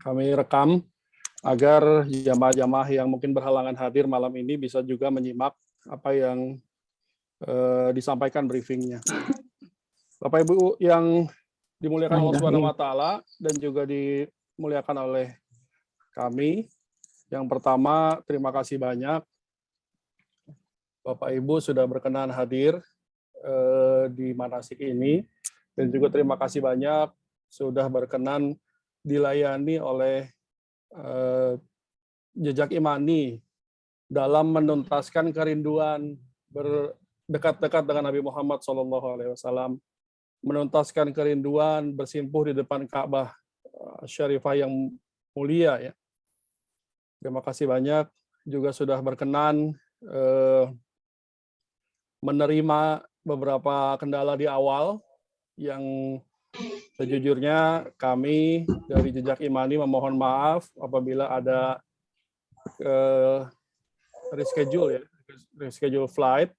Kami rekam agar jamaah-jamaah yang mungkin berhalangan hadir malam ini bisa juga menyimak apa yang disampaikan briefingnya. Bapak Ibu yang dimuliakan Allah Subhanahu wa taala dan juga dimuliakan oleh kami. Yang pertama, terima kasih banyak Bapak Ibu sudah berkenan hadir di manasik ini, dan juga terima kasih banyak sudah berkenan dilayani oleh Jejak Imani dalam menuntaskan kerinduan berdekat-dekat dengan Nabi Muhammad SAW, menuntaskan kerinduan bersimpuh di depan Ka'bah Syarifah yang mulia. Ya. Terima kasih banyak juga sudah berkenan menerima beberapa kendala di awal yang sejujurnya kami dari Jejak Imani memohon maaf apabila ada reschedule flight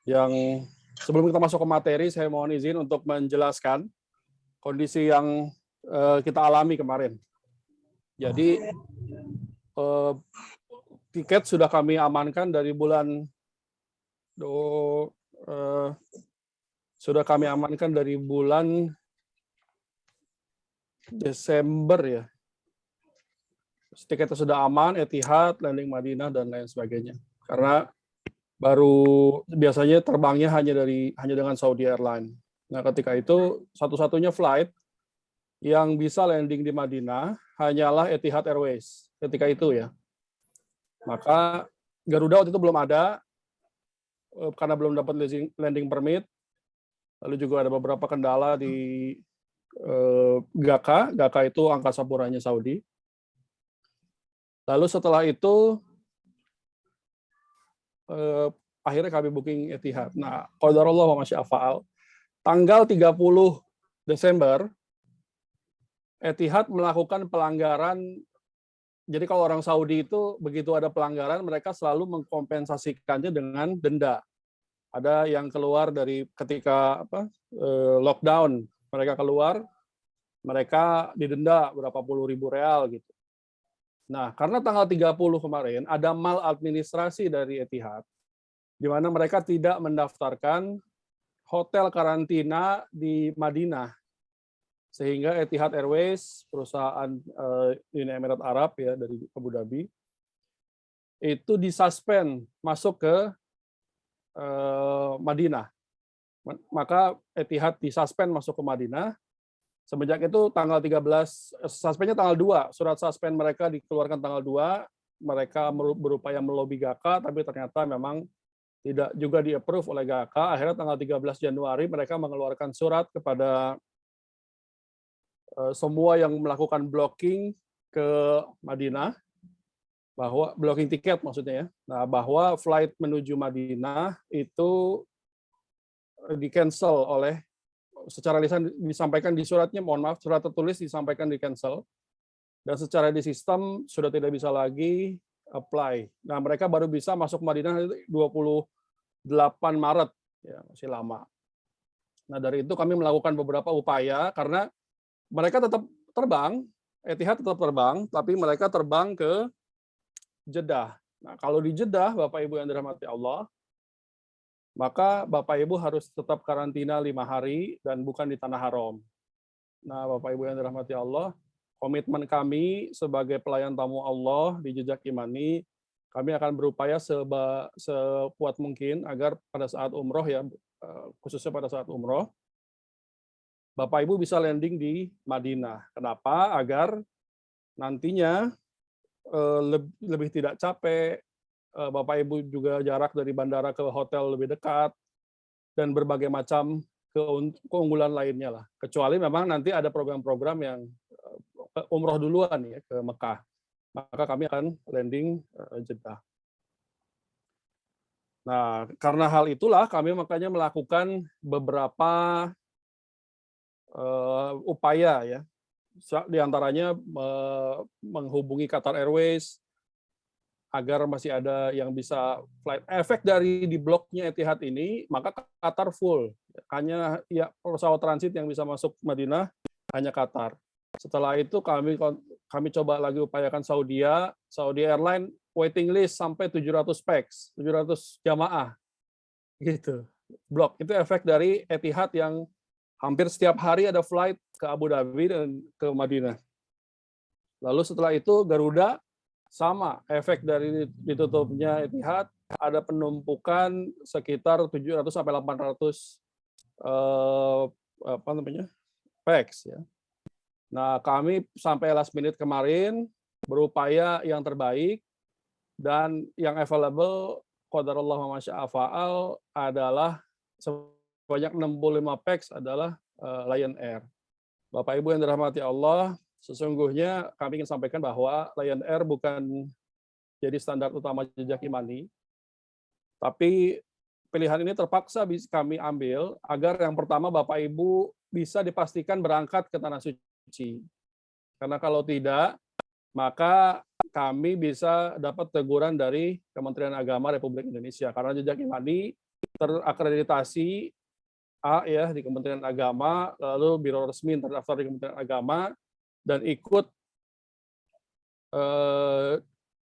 yang sebelum kita masuk ke materi saya mohon izin untuk menjelaskan kondisi yang kita alami kemarin. Jadi tiket sudah kami amankan dari bulan Desember ya. Tiketnya sudah aman, Etihad, landing Madinah dan lain sebagainya. Karena baru biasanya terbangnya hanya dengan Saudi Airlines. Nah, ketika itu satu-satunya flight yang bisa landing di Madinah hanyalah Etihad Airways ketika itu ya. Maka Garuda waktu itu belum ada karena belum dapat landing permit. Lalu juga ada beberapa kendala di GAKA. GAKA itu angkasa puranya Saudi. Lalu setelah itu akhirnya kami booking Etihad. Nah, qadarullah wa masya fa'al. Tanggal 30 Desember Etihad melakukan pelanggaran. Jadi kalau orang Saudi itu begitu ada pelanggaran mereka selalu mengkompensasikannya dengan denda. Ada yang keluar dari ketika lockdown, mereka keluar, mereka didenda berapa puluh ribu real gitu. Nah, karena tanggal 30 kemarin ada maladministrasi dari Etihad, di mana mereka tidak mendaftarkan hotel karantina di Madinah. Sehingga Etihad Airways, perusahaan Uni Emirat Arab ya dari Abu Dhabi, itu disuspend masuk ke Madinah. Maka Etihad disuspend masuk ke Madinah. Semenjak itu tanggal 13, suspendnya tanggal 2, surat suspend mereka dikeluarkan tanggal 2, mereka berupaya melobi GAKA, tapi ternyata memang tidak juga di-approve oleh GAKA. Akhirnya tanggal 13 Januari mereka mengeluarkan surat kepada semua yang melakukan blocking ke Madinah, bahwa blocking tiket maksudnya ya, nah bahwa flight menuju Madinah itu di-cancel oleh secara lisan disampaikan di suratnya, mohon maaf, surat tertulis disampaikan di cancel, dan secara di sistem sudah tidak bisa lagi apply. Nah, mereka baru bisa masuk Madinah 28 Maret, ya masih lama. Nah, dari itu kami melakukan beberapa upaya, karena mereka tetap terbang, Etihad tetap terbang, tapi mereka terbang ke Jeddah. Nah, kalau di Jeddah, Bapak Ibu yang dirahmati Allah, maka Bapak Ibu harus tetap karantina 5 hari dan bukan di Tanah Haram. Nah, Bapak Ibu yang dirahmati Allah, komitmen kami sebagai pelayan tamu Allah di Jejak Imani, kami akan berupaya sekuat mungkin agar pada saat umroh ya, khususnya pada saat umroh, Bapak Ibu bisa landing di Madinah. Kenapa? Agar nantinya lebih tidak capek, Bapak Ibu juga jarak dari bandara ke hotel lebih dekat, dan berbagai macam keunggulan lainnya lah. Kecuali memang nanti ada program-program yang umroh duluan ya ke Mekah. Maka kami akan landing Jeddah. Nah, karena hal itulah kami makanya melakukan beberapa upaya ya. Di antaranya menghubungi Qatar Airways, agar masih ada yang bisa flight. Efek dari di bloknya Etihad ini, maka Qatar full. Hanya ya pesawat transit yang bisa masuk Madinah hanya Qatar. Setelah itu kami coba lagi upayakan Saudi Airline waiting list sampai 700 pax, 700 jamaah gitu. Blok. Itu efek dari Etihad yang hampir setiap hari ada flight ke Abu Dhabi dan ke Madinah. Lalu setelah itu Garuda sama, efek dari ditutupnya Etihad, ada penumpukan sekitar 700 sampai 800 pax ya. Nah, kami sampai last minute kemarin berupaya yang terbaik, dan yang available qadarullah wa masya'a fa'al adalah sebanyak 65 pax adalah Lion Air. Bapak Ibu yang dirahmati Allah, sesungguhnya kami ingin sampaikan bahwa Lion Air bukan jadi standar utama jejak imani, tapi pilihan ini terpaksa kami ambil agar yang pertama Bapak Ibu bisa dipastikan berangkat ke Tanah Suci. Karena kalau tidak, maka kami bisa dapat teguran dari Kementerian Agama Republik Indonesia. Karena jejak imani terakreditasi A ya di Kementerian Agama, lalu biro resmi terdaftar di Kementerian Agama, dan ikut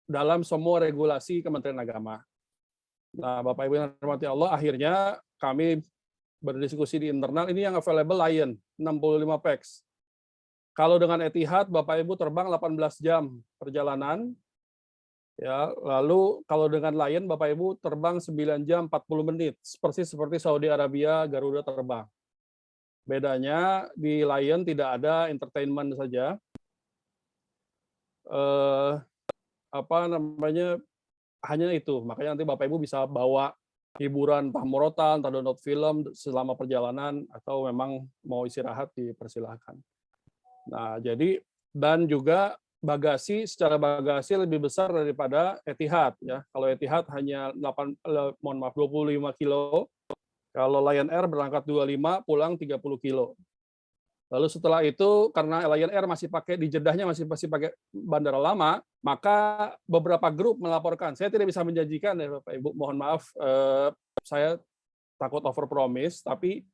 dalam semua regulasi Kementerian Agama. Nah, Bapak Ibu yang dirahmati Allah, akhirnya kami berdiskusi di internal, ini yang available Lion, 65 pax. Kalau dengan Etihad, Bapak Ibu terbang 18 jam perjalanan, ya. Lalu kalau dengan Lion, Bapak Ibu terbang 9 jam 40 menit, persis seperti Saudi Arabia Garuda terbang. Bedanya di Lion tidak ada entertainment saja, hanya itu. Makanya nanti Bapak Ibu bisa bawa hiburan, entah murotal, entah download film selama perjalanan, atau memang mau istirahat dipersilahkan. Nah, jadi dan juga secara bagasi lebih besar daripada Etihad ya. Kalau Etihad hanya 25 kilo, kalau Lion Air berangkat 25, pulang 30 kilo. Lalu setelah itu karena Lion Air masih pakai di Jeddahnya masih pakai bandara lama, maka beberapa grup melaporkan. Saya tidak bisa menjanjikan ya Bapak Ibu, mohon maaf, saya takut overpromise, tapi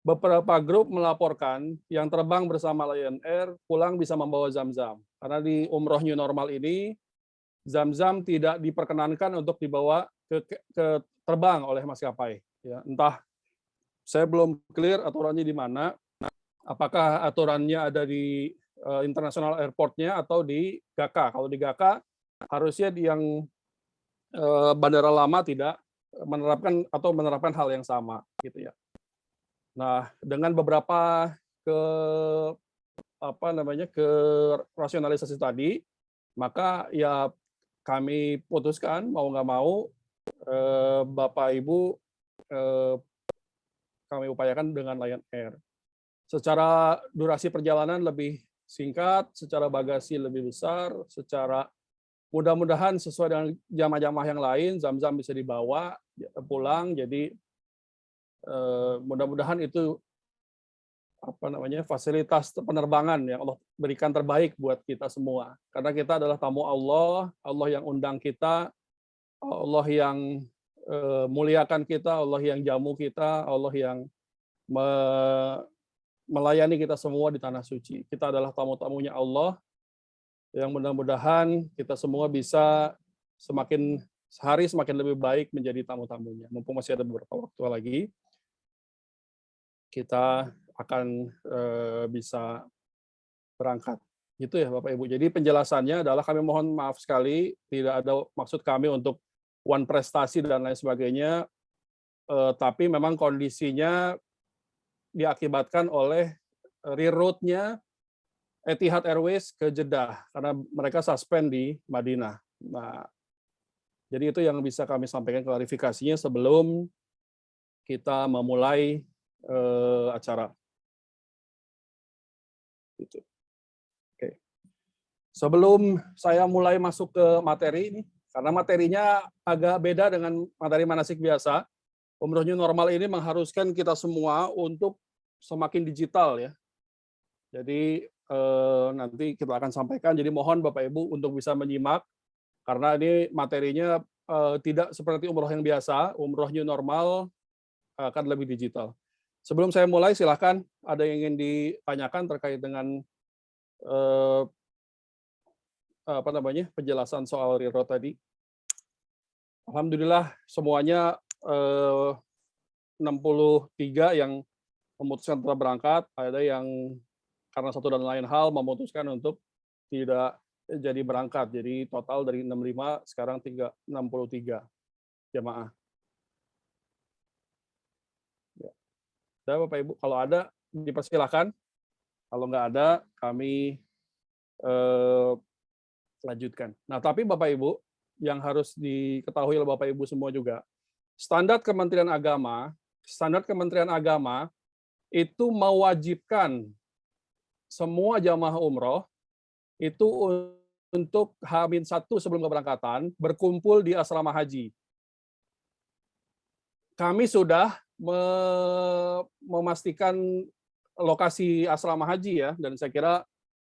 beberapa grup melaporkan yang terbang bersama Lion Air pulang bisa membawa Zam-Zam. Karena di umroh new normal ini Zam-Zam tidak diperkenankan untuk dibawa ke terbang oleh maskapai. Ya, entah saya belum clear aturannya di mana. Apakah aturannya ada di international airport-nya atau di GAKA? Kalau di GAKA harusnya yang bandara lama tidak menerapkan hal yang sama gitu ya. Nah, dengan beberapa rasionalisasi tadi, maka ya kami putuskan mau nggak mau Bapak Ibu kami upayakan dengan Lion Air. Secara durasi perjalanan lebih singkat, secara bagasi lebih besar, secara mudah-mudahan sesuai dengan jamaah-jamaah yang lain, Zam-Zam bisa dibawa pulang. Jadi mudah-mudahan itu fasilitas penerbangan yang Allah berikan terbaik buat kita semua. Karena kita adalah tamu Allah, Allah yang undang kita, Allah yang muliakan kita, Allah yang jamu kita, Allah yang melayani kita semua di Tanah Suci. Kita adalah tamu-tamunya Allah, yang mudah-mudahan kita semua bisa semakin hari semakin lebih baik menjadi tamu-tamunya. Mumpung masih ada beberapa waktu lagi, kita akan bisa berangkat. Gitu ya Bapak Ibu. Jadi penjelasannya adalah kami mohon maaf sekali, tidak ada maksud kami untuk one prestasi dan lain sebagainya, tapi memang kondisinya diakibatkan oleh reroute-nya Etihad Airways ke Jeddah, karena mereka suspend di Madinah. Nah, jadi itu yang bisa kami sampaikan klarifikasinya sebelum kita memulai acara. Gitu. Oke. Sebelum saya mulai masuk ke materi ini, karena materinya agak beda dengan materi manasik biasa, Umroh New Normal ini mengharuskan kita semua untuk semakin digital ya. Jadi nanti kita akan sampaikan. Jadi mohon Bapak Ibu untuk bisa menyimak, karena ini materinya tidak seperti umroh yang biasa. Umroh New Normal akan lebih digital. Sebelum saya mulai, silakan ada yang ingin ditanyakan terkait dengan penjelasan soal reroute tadi. Alhamdulillah semuanya 63 yang memutuskan tetap berangkat, ada yang karena satu dan lain hal memutuskan untuk tidak jadi berangkat. Jadi total dari 65 sekarang 63 jamaah. Ya. Dan Bapak Ibu, kalau ada dipersilahkan. Kalau nggak ada, kami lanjutkan. Nah, tapi Bapak Ibu, yang harus diketahui oleh Bapak Ibu semua juga, standar Kementerian Agama itu mewajibkan semua jamaah umroh itu untuk H-1 sebelum keberangkatan berkumpul di asrama haji. Kami sudah memastikan lokasi asrama haji ya, dan saya kira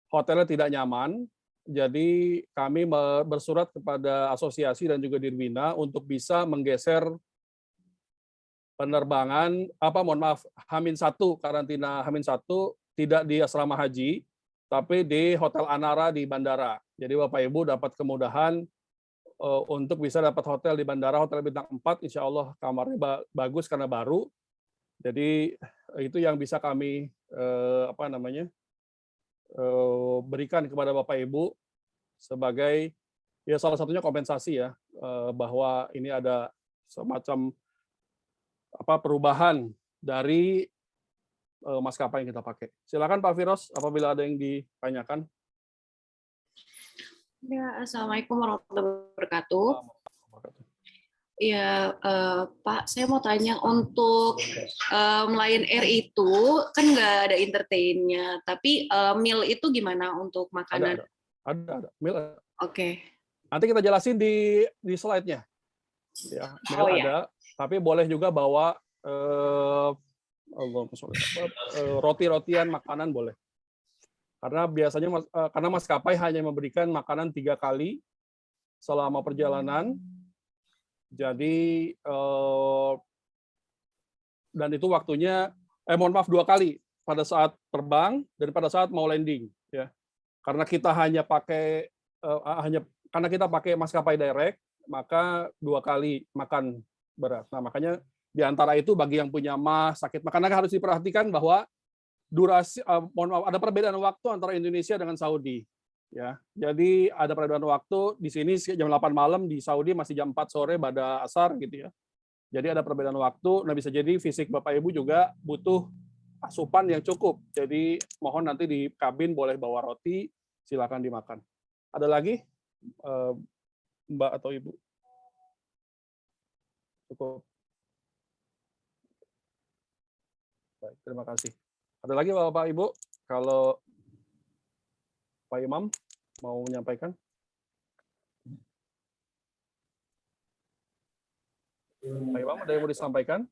hotelnya tidak nyaman. Jadi kami bersurat kepada asosiasi dan juga Dirwina untuk bisa menggeser penerbangan H-1 karantina H-1 tidak di asrama haji tapi di Hotel Anara di bandara. Jadi Bapak Ibu dapat kemudahan untuk bisa dapat hotel di bandara, hotel bintang 4, insya Allah kamarnya bagus karena baru. Jadi itu yang bisa kami berikan kepada Bapak Ibu sebagai ya salah satunya kompensasi ya, bahwa ini ada semacam perubahan dari maskapai yang kita pakai. Silakan Pak Firos, apabila ada yang ditanyakan. Ya, Assalamualaikum warahmatullahi wabarakatuh. Ya, Pak, saya mau tanya untuk Lion Air itu kan nggak ada entertain-nya, tapi meal itu gimana untuk makanan? Ada meal. Oke. Nanti kita jelasin di slide-nya. Ya, meal ada, tapi boleh juga bawa roti-rotian makanan boleh. Karena biasanya karena maskapai hanya memberikan makanan 3 kali selama perjalanan. Jadi dan itu waktunya 2 kali pada saat terbang dan pada saat mau landing ya. Karena kita karena kita pakai maskapai direct, maka 2 kali makan berat. Nah, makanya di antara itu bagi yang punya sakit makanan harus diperhatikan bahwa durasi ada perbedaan waktu antara Indonesia dengan Saudi ya. Jadi ada perbedaan waktu, di sini jam 8 malam, di Saudi masih jam 4 sore pada asar gitu ya. Jadi ada perbedaan waktu. Nah, bisa jadi fisik Bapak Ibu juga butuh asupan yang cukup. Jadi mohon nanti di kabin boleh bawa roti, silakan dimakan. Ada lagi Mbak atau Ibu? Cukup. Baik, terima kasih. Ada lagi Bapak Ibu? Kalau Pak Imam mau menyampaikan? Pak Imam, ada yang mau disampaikan?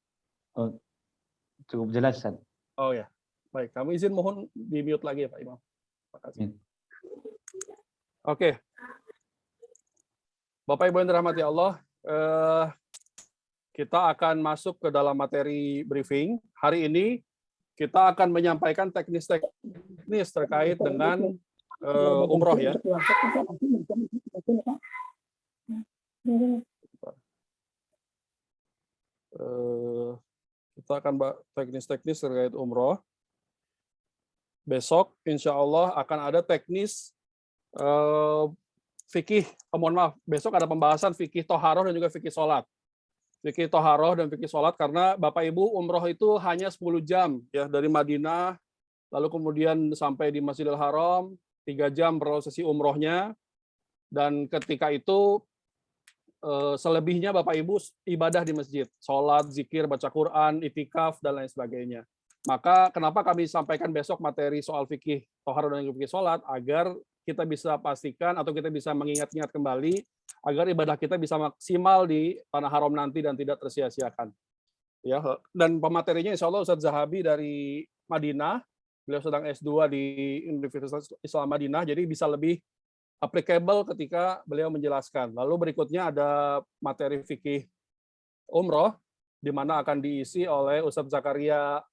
Oh, cukup jelas, Ustaz. Oh ya, baik. Kami izin mohon di-mute lagi ya Pak Imam. Terima kasih. Oke. Bapak Ibu yang dirahmati Allah, kita akan masuk ke dalam materi briefing. Hari ini kita akan menyampaikan teknis terkait dengan umroh ya. Kita akan teknis terkait umroh. Besok insya Allah akan ada teknis fikih. Besok ada pembahasan fikih toharoh dan juga fikih sholat. Fikih toharoh dan fikih sholat karena Bapak Ibu umroh itu hanya 10 jam ya dari Madinah, lalu kemudian sampai di Masjidil Haram 3 jam prosesi umrohnya, dan ketika itu selebihnya Bapak Ibu ibadah di masjid, sholat, zikir, baca Quran, itikaf dan lain sebagainya. Maka kenapa kami sampaikan besok materi soal fikih toharoh dan fikih sholat, agar kita bisa pastikan atau kita bisa mengingat-ingat kembali agar ibadah kita bisa maksimal di tanah haram nanti dan tidak tersia-siakan. Ya, dan pematerinya insya Allah Ustadz Zahabi dari Madinah, beliau sedang S2 di Universitas Islam Madinah, jadi bisa lebih applicable ketika beliau menjelaskan. Lalu berikutnya ada materi fikih umroh, di mana akan diisi oleh Ustadz Zakaria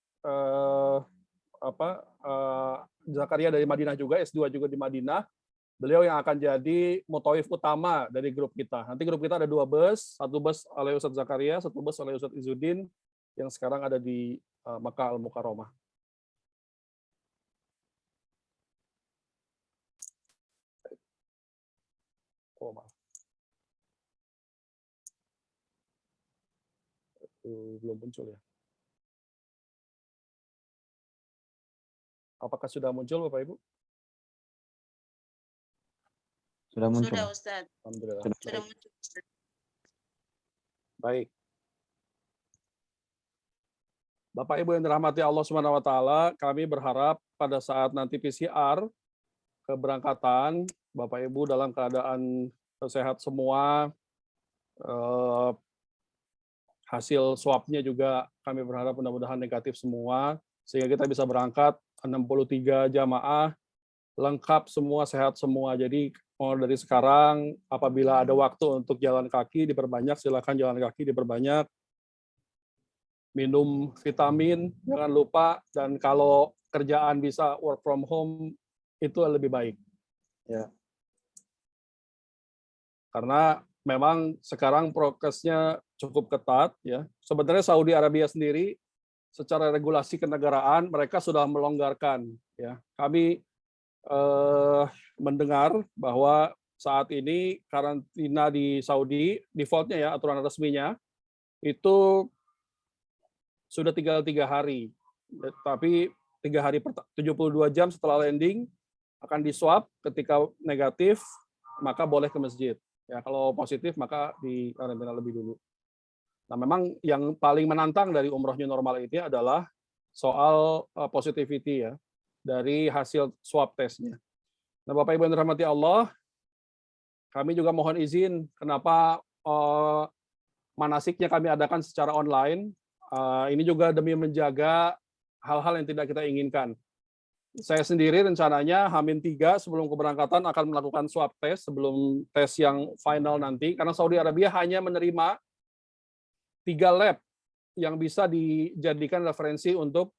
Zakaria dari Madinah juga, S2 juga di Madinah. Beliau yang akan jadi mutawif utama dari grup kita. Nanti grup kita ada 2 bus, 1 bus oleh Ustadz Zakaria, 1 bus oleh Ustadz Izzuddin yang sekarang ada di Makkah Al-Mukarramah. Oh, maaf. Belum muncul ya. Apakah sudah muncul Bapak Ibu? Sudah muncul. Sudah, Ustaz. Alhamdulillah. Sudah muncul, Ustaz. Baik. Bapak Ibu yang dirahmati Allah Subhanahu wa taala, kami berharap pada saat nanti PCR keberangkatan, Bapak Ibu dalam keadaan sehat semua, hasil swabnya juga kami berharap mudah-mudahan negatif semua, sehingga kita bisa berangkat 63 jamaah, lengkap semua, sehat semua. Jadi mulai dari sekarang, apabila ada waktu untuk jalan kaki, diperbanyak, silakan jalan kaki diperbanyak. Minum vitamin, jangan lupa, dan kalau kerjaan bisa work from home, itu lebih baik. Ya. Karena memang sekarang prokesnya cukup ketat. Ya. Sebenarnya Saudi Arabia sendiri, secara regulasi kenegaraan, mereka sudah melonggarkan. Ya. Kami mendengar bahwa saat ini karantina di Saudi, defaultnya ya, aturan resminya, itu sudah tinggal 3 hari, tapi 3 hari 72 jam setelah landing akan diswab, ketika negatif maka boleh ke masjid. Ya, kalau positif maka di karantina lebih dulu. Nah, memang yang paling menantang dari umroh new normal ini adalah soal positivity ya dari hasil swab testnya. Nah, Bapak Ibu yang dirahmati Allah, kami juga mohon izin kenapa manasiknya kami adakan secara online. Ini juga demi menjaga hal-hal yang tidak kita inginkan. Saya sendiri rencananya H-3 sebelum keberangkatan akan melakukan swab test sebelum tes yang final nanti, karena Saudi Arabia hanya menerima 3 lab yang bisa dijadikan referensi untuk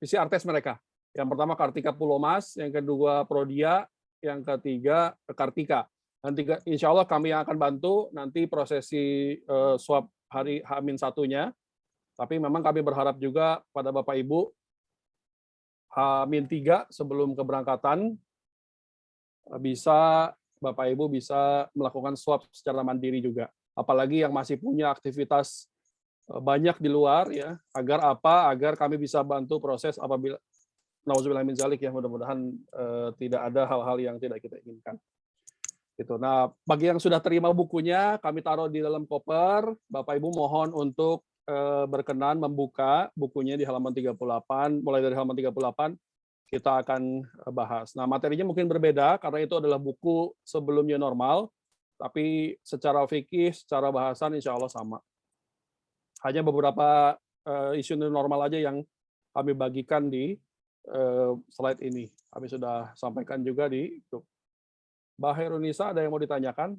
PCR test mereka. Yang pertama Kartika Pulomas, yang kedua Prodia, yang ketiga Kartika. Nanti insya Allah kami yang akan bantu nanti prosesi swab hari H-1-nya. Tapi memang kami berharap juga pada Bapak Ibu H-3 sebelum keberangkatan bisa Bapak Ibu bisa melakukan swab secara mandiri juga. Apalagi yang masih punya aktivitas banyak di luar ya, agar apa? Agar kami bisa bantu proses apabila nauzubillah min zalik ya, mudah-mudahan tidak ada hal-hal yang tidak kita inginkan. Gitu. Nah, bagi yang sudah terima bukunya, kami taruh di dalam koper. Bapak Ibu mohon untuk berkenan membuka bukunya di halaman 38, mulai dari halaman 38 kita akan bahas. Nah, materinya mungkin berbeda karena itu adalah buku sebelumnya normal, tapi secara fikih, secara bahasan insya Allah sama. Hanya beberapa isu normal aja yang kami bagikan di slide ini. Kami sudah sampaikan juga di grup. Mbak Herunisa, ada yang mau ditanyakan?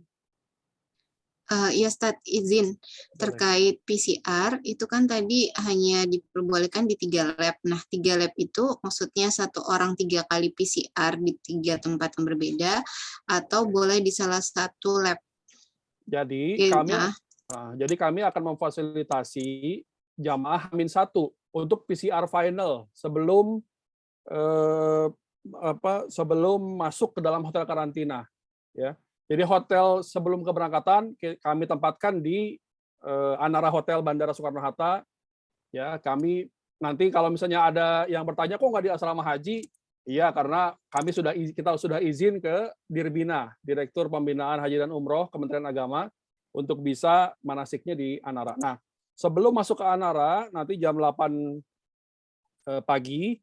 Ya, Ustaz, izin terkait PCR itu kan tadi hanya diperbolehkan di 3 lab. Nah, 3 lab itu maksudnya 1 orang 3 kali PCR di 3 tempat yang berbeda atau boleh di salah satu lab? Jadi kami akan memfasilitasi jamaah H-1 untuk PCR final sebelum sebelum masuk ke dalam hotel karantina. Ya. Jadi hotel sebelum keberangkatan kami tempatkan di Anara Hotel Bandara Soekarno-Hatta. Ya, kami nanti kalau misalnya ada yang bertanya kok nggak di asrama haji, iya karena kita sudah izin ke Dirbina, Direktur Pembinaan Haji dan Umroh Kementerian Agama, untuk bisa manasiknya di Anara. Nah, sebelum masuk ke Anara nanti jam 8 pagi.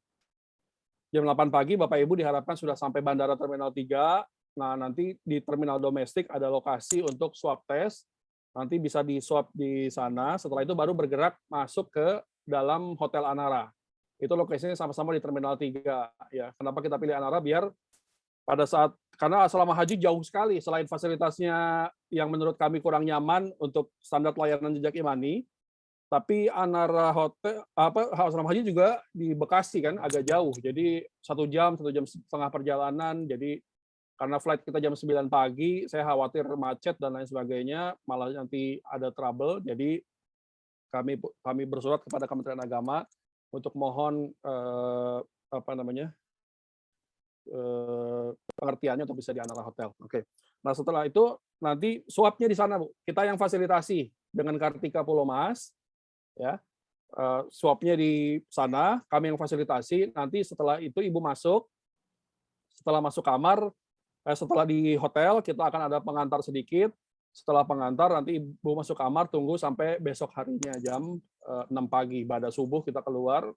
Jam 8 pagi Bapak Ibu diharapkan sudah sampai Bandara Terminal 3. Nah, nanti di terminal domestik ada lokasi untuk swab test. Nanti bisa di swab di sana. Setelah itu baru bergerak masuk ke dalam Hotel Anara. Itu lokasinya sama-sama di Terminal 3. Ya, kenapa kita pilih Anara? Biar pada saat, karena asrama haji jauh sekali. Selain fasilitasnya yang menurut kami kurang nyaman untuk standar layanan jejak imani, Tapi antara hotel asrama haji juga di Bekasi kan agak jauh. Jadi 1 jam setengah perjalanan. Jadi karena flight kita jam 9 pagi, saya khawatir macet dan lain sebagainya, malah nanti ada trouble. Jadi kami bersurat kepada Kementerian Agama untuk mohon pengertiannya untuk bisa di antara hotel. Oke. Nah, setelah itu nanti swabnya di sana, Bu. Kita yang fasilitasi dengan Kartika Pulau Mas, ya. Swabnya di sana, kami yang fasilitasi. Nanti setelah itu Ibu masuk, setelah masuk kamar, setelah di hotel kita akan ada pengantar sedikit. Setelah pengantar nanti Ibu masuk kamar, tunggu sampai besok harinya jam 6 pagi. Pada subuh kita keluar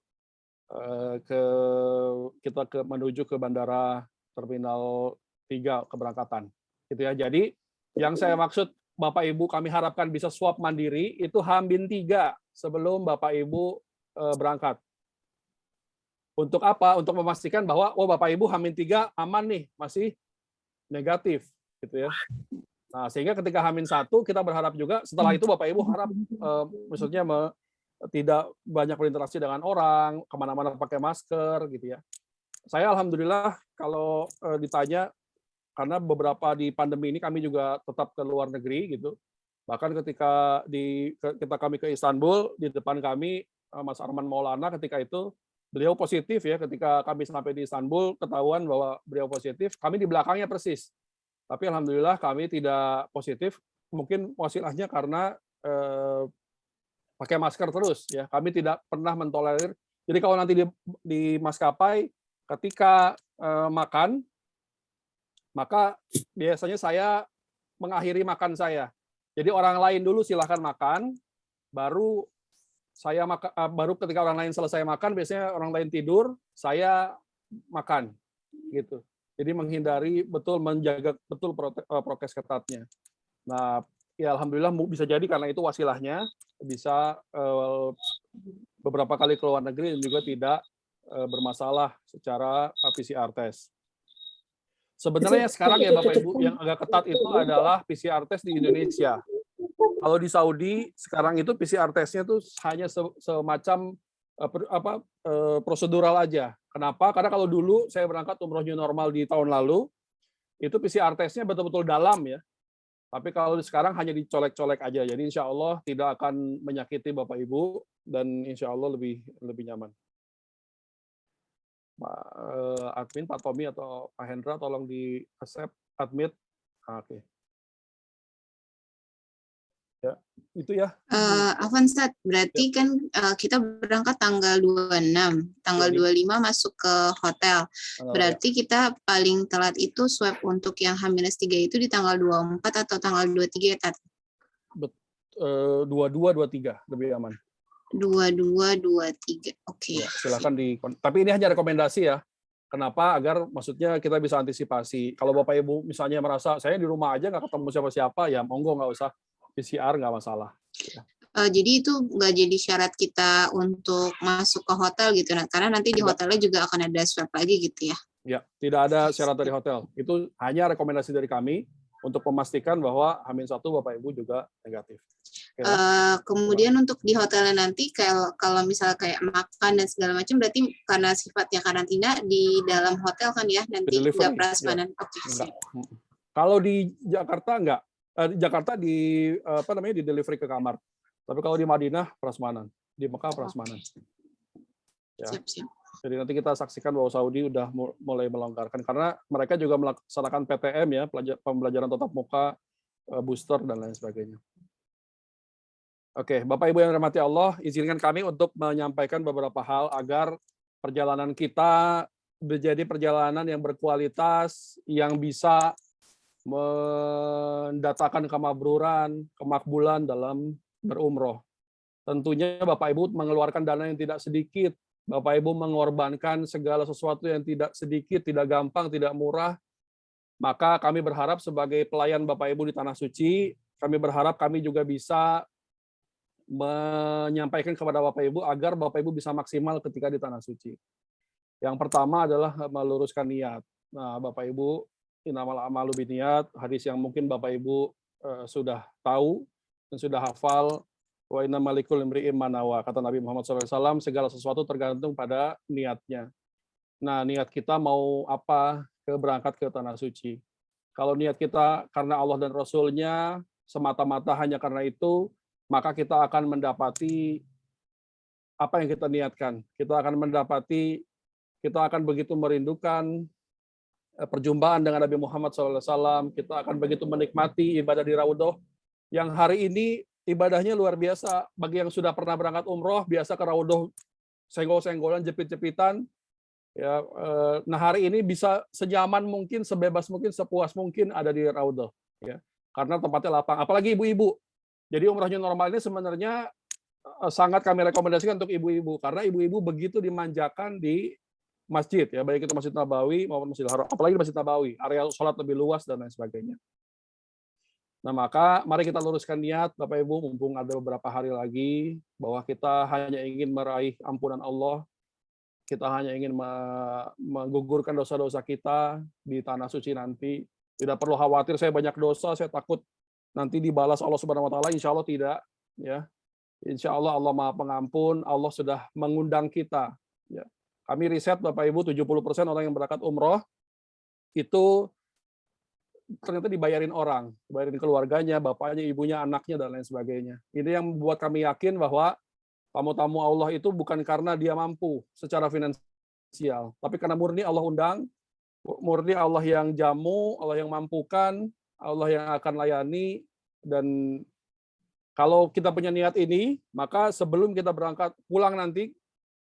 menuju ke Bandara Terminal 3 keberangkatan. Gitu ya. Jadi yang saya maksud Bapak Ibu kami harapkan bisa swab mandiri itu H-3 sebelum Bapak Ibu berangkat. Untuk apa? Untuk memastikan bahwa Bapak Ibu H-3 aman nih, masih negatif gitu ya. Nah, sehingga ketika H-1 kita berharap juga setelah itu Bapak Ibu harap maksudnya tidak banyak berinteraksi dengan orang, kemana-mana pakai masker gitu ya. Saya alhamdulillah kalau ditanya, karena beberapa di pandemi ini kami juga tetap ke luar negeri gitu. Bahkan ketika kami ke Istanbul, di depan kami Mas Arman Maulana ketika itu beliau positif ya. Ketika kami sampai di Istanbul ketahuan bahwa beliau positif, kami di belakangnya persis. Tapi alhamdulillah kami tidak positif. Mungkin wasilahnya karena pakai masker terus ya. Kami tidak pernah mentolerir. Jadi kalau nanti di maskapai ketika makan, maka biasanya saya mengakhiri makan saya. Jadi orang lain dulu silahkan makan, baru saya makan, baru ketika orang lain selesai makan, biasanya orang lain tidur, saya makan, gitu. Jadi menghindari menjaga betul prokes ketatnya. Nah, ya alhamdulillah bisa jadi karena itu wasilahnya bisa beberapa kali ke luar negeri dan juga tidak bermasalah secara PCR test. Sebenarnya sekarang ya Bapak Ibu yang agak ketat itu adalah PCR test di Indonesia. Kalau di Saudi sekarang itu PCR testnya tuh hanya semacam prosedural aja. Kenapa? Karena kalau dulu saya berangkat umroh new normal di tahun lalu, itu PCR testnya betul-betul dalam ya. Tapi kalau sekarang hanya dicolek-colek aja. Jadi insya Allah tidak akan menyakiti Bapak Ibu dan insya Allah lebih nyaman. Admin Pak Tommy atau Pak Hendra tolong di accept admit. Oke. Ya, itu ya. Avansat, berarti kan kita berangkat tanggal 26, tanggal 25 masuk ke hotel. Berarti kita paling telat itu swab untuk yang H-3 itu di tanggal 24 atau tanggal 23 ya, Tat? 22, 23 lebih aman. 22, 23. Oke. Ya, silakan tapi ini hanya rekomendasi ya. Kenapa? Agar maksudnya kita bisa antisipasi. Kalau Bapak Ibu misalnya merasa saya di rumah aja nggak ketemu siapa-siapa, ya monggo nggak usah PCR, nggak masalah. Jadi itu nggak jadi syarat kita untuk masuk ke hotel gitu, karena nanti di hotelnya juga akan ada swab lagi gitu ya? Ya, tidak ada syarat dari hotel. Itu hanya rekomendasi dari kami untuk memastikan bahwa H-1 Bapak Ibu juga negatif. Kemudian untuk di hotelnya nanti kalau misalnya kayak makan dan segala macam, berarti karena sifatnya karantina di dalam hotel kan ya, nanti nggak prasmanan. Ya. Oke. Kalau di Jakarta nggak, Jakarta di di delivery ke kamar. Tapi kalau di Madinah prasmanan, di Mekah prasmanan. Ya. Siap. Jadi nanti kita saksikan bahwa Saudi udah mulai melonggarkan karena mereka juga melaksanakan PTM ya, pembelajaran tatap muka, booster dan lain sebagainya. Oke, Bapak Ibu yang dirahmati Allah, izinkan kami untuk menyampaikan beberapa hal agar perjalanan kita menjadi perjalanan yang berkualitas, yang bisa mendatangkan kemakbulan dalam berumroh. Tentunya Bapak Ibu mengeluarkan dana yang tidak sedikit, Bapak Ibu mengorbankan segala sesuatu yang tidak sedikit, tidak gampang, tidak murah. Maka kami berharap sebagai pelayan Bapak Ibu di Tanah Suci, kami berharap kami juga bisa menyampaikan kepada Bapak Ibu agar Bapak Ibu bisa maksimal ketika di Tanah Suci. Yang pertama adalah meluruskan niat. Nah, Bapak Ibu, innamal a'malu binniyat, hadis yang mungkin Bapak Ibu sudah tahu dan sudah hafal, Wa inna malikul imri'im manawa. Kata Nabi Muhammad SAW, segala sesuatu tergantung pada niatnya. Nah, niat kita mau apa berangkat ke Tanah Suci. Kalau niat kita karena Allah dan Rasul-Nya, semata-mata hanya karena itu, maka kita akan mendapati apa yang kita niatkan. Kita akan begitu merindukan perjumpaan dengan Nabi Muhammad SAW. Kita akan begitu menikmati ibadah di Raudhah yang hari ini ibadahnya luar biasa. Bagi yang sudah pernah berangkat umroh, biasa ke Raudhah senggol-senggolan, jepit-jepitan. Ya, nah hari ini bisa senyaman mungkin, sebebas mungkin, sepuas mungkin ada di Raudhah. Ya, karena tempatnya lapang. Apalagi ibu-ibu. Jadi umrah new normal ini sebenarnya sangat kami rekomendasikan untuk ibu-ibu, karena ibu-ibu begitu dimanjakan di masjid, ya, baik itu Masjid Nabawi maupun Masjidil Haram. Apalagi di Masjid Nabawi, area sholat lebih luas dan lain sebagainya. Nah, maka mari kita luruskan niat, Bapak Ibu, mumpung ada beberapa hari lagi, bahwa kita hanya ingin meraih ampunan Allah, kita hanya ingin menggugurkan dosa-dosa kita di Tanah Suci nanti. Tidak perlu khawatir, saya banyak dosa, saya takut nanti dibalas Allah Subhanahu Wa Taala. Insya Allah tidak, ya. Insya Allah Allah Maha Pengampun, Allah sudah mengundang kita. Ya. Kami riset, Bapak Ibu, 70% orang yang berangkat umroh itu ternyata dibayarin orang, dibayarin keluarganya, bapaknya, ibunya, anaknya, dan lain sebagainya. Ini yang membuat kami yakin bahwa tamu-tamu Allah itu bukan karena dia mampu secara finansial, tapi karena murni Allah undang, murni Allah yang jamu, Allah yang mampukan, Allah yang akan layani. Dan kalau kita punya niat ini, maka sebelum kita berangkat pulang nanti,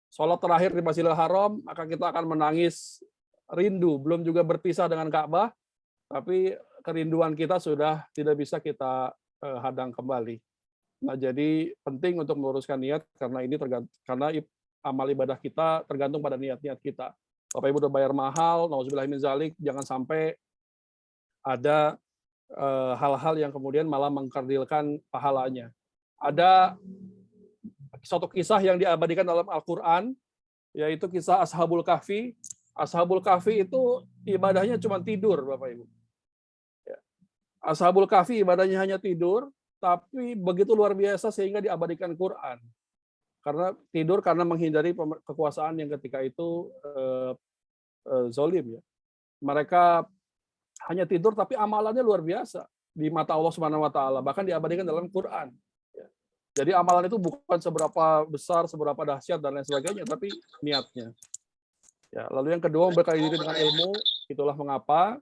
sholat terakhir di Masjidil Haram, maka kita akan menangis rindu, belum juga berpisah dengan Ka'bah, tapi kerinduan kita sudah tidak bisa kita hadang kembali. Nah, jadi penting untuk meluruskan niat, karena ini karena amal ibadah kita tergantung pada niat-niat kita. Bapak Ibu udah bayar mahal, nauzubillahi min zalik, jangan sampai ada hal-hal yang kemudian malah mengkerdilkan pahalanya. Ada suatu kisah yang diabadikan dalam Al-Quran, yaitu kisah Ashabul Kahfi. Ashabul Kahfi itu ibadahnya cuma tidur, Bapak Ibu. Ashabul Kahfi ibadahnya hanya tidur, tapi begitu luar biasa sehingga diabadikan Quran. Karena tidur karena menghindari kekuasaan yang ketika itu zolim, ya. Mereka hanya tidur tapi amalannya luar biasa di mata Allah Subhanahu Wa Taala, bahkan diabadikan dalam Quran. Jadi amalan itu bukan seberapa besar, seberapa dahsyat dan lain sebagainya, tapi niatnya. Ya, lalu yang kedua, membekali diri dengan ilmu. Itulah mengapa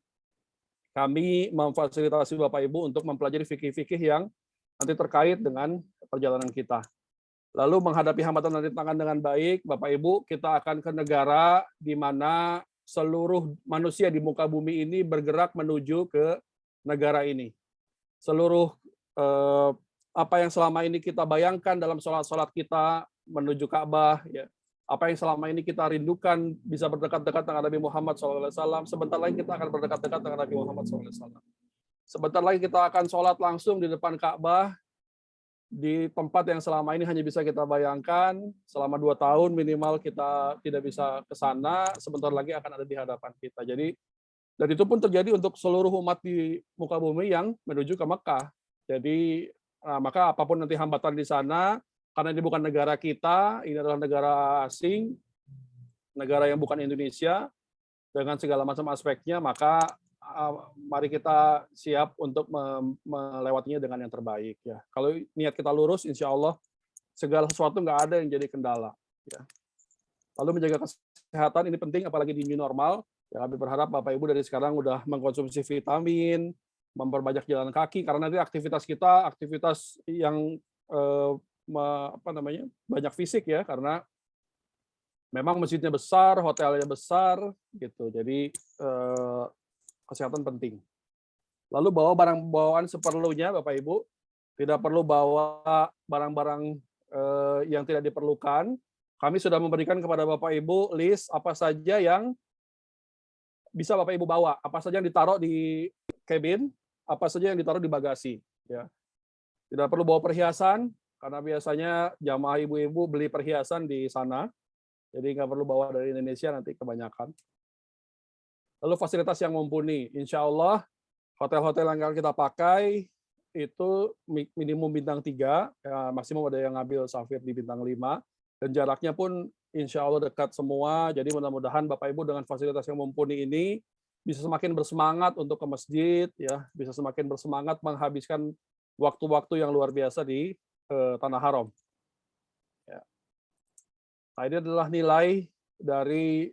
kami memfasilitasi Bapak Ibu untuk mempelajari fikih-fikih yang nanti terkait dengan perjalanan kita. Lalu menghadapi hambatan dan rintangan dengan baik, Bapak Ibu, kita akan ke negara di mana seluruh manusia di muka bumi ini bergerak menuju ke negara ini. Seluruh apa yang selama ini kita bayangkan dalam sholat-sholat kita menuju Ka'bah, ya, apa yang selama ini kita rindukan bisa berdekat-dekat dengan Nabi Muhammad SAW, sebentar lagi kita akan berdekat-dekat dengan Nabi Muhammad SAW. Sebentar lagi kita akan sholat langsung di depan Ka'bah, di tempat yang selama ini hanya bisa kita bayangkan. Selama 2 tahun minimal kita tidak bisa ke sana, sebentar lagi akan ada di hadapan kita. Jadi, dan itu pun terjadi untuk seluruh umat di muka bumi yang menuju ke Mekah. Jadi, maka apapun nanti hambatan di sana, karena ini bukan negara kita, ini adalah negara asing, negara yang bukan Indonesia, dengan segala macam aspeknya, maka mari kita siap untuk melewatinya dengan yang terbaik. Ya. Kalau niat kita lurus, insya Allah segala sesuatu nggak ada yang jadi kendala. Ya. Lalu menjaga kesehatan ini penting, apalagi di new normal. Ya, kami berharap Bapak Ibu dari sekarang udah mengkonsumsi vitamin, memperbanyak jalan kaki, karena nanti aktivitas kita aktivitas yang banyak fisik, ya, karena memang masjidnya besar, hotelnya besar, gitu. Jadi kesehatan penting. Lalu bawa barang bawaan seperlunya, Bapak Ibu. Tidak perlu bawa barang-barang yang tidak diperlukan. Kami sudah memberikan kepada Bapak Ibu list apa saja yang bisa Bapak Ibu bawa, apa saja yang ditaruh di cabin, apa saja yang ditaruh di bagasi. Ya. Tidak perlu bawa perhiasan, karena biasanya jamaah ibu-ibu beli perhiasan di sana. Jadi nggak perlu bawa dari Indonesia, nanti kebanyakan. Lalu fasilitas yang mumpuni. Insya Allah hotel-hotel yang akan kita pakai itu minimum bintang 3, ya, maksimum ada yang ngambil safir di bintang 5, dan jaraknya pun insya Allah dekat semua. Jadi mudah-mudahan Bapak Ibu dengan fasilitas yang mumpuni ini bisa semakin bersemangat untuk ke masjid, ya, bisa semakin bersemangat menghabiskan waktu-waktu yang luar biasa di Tanah Haram. Ya. Nah, ini adalah nilai dari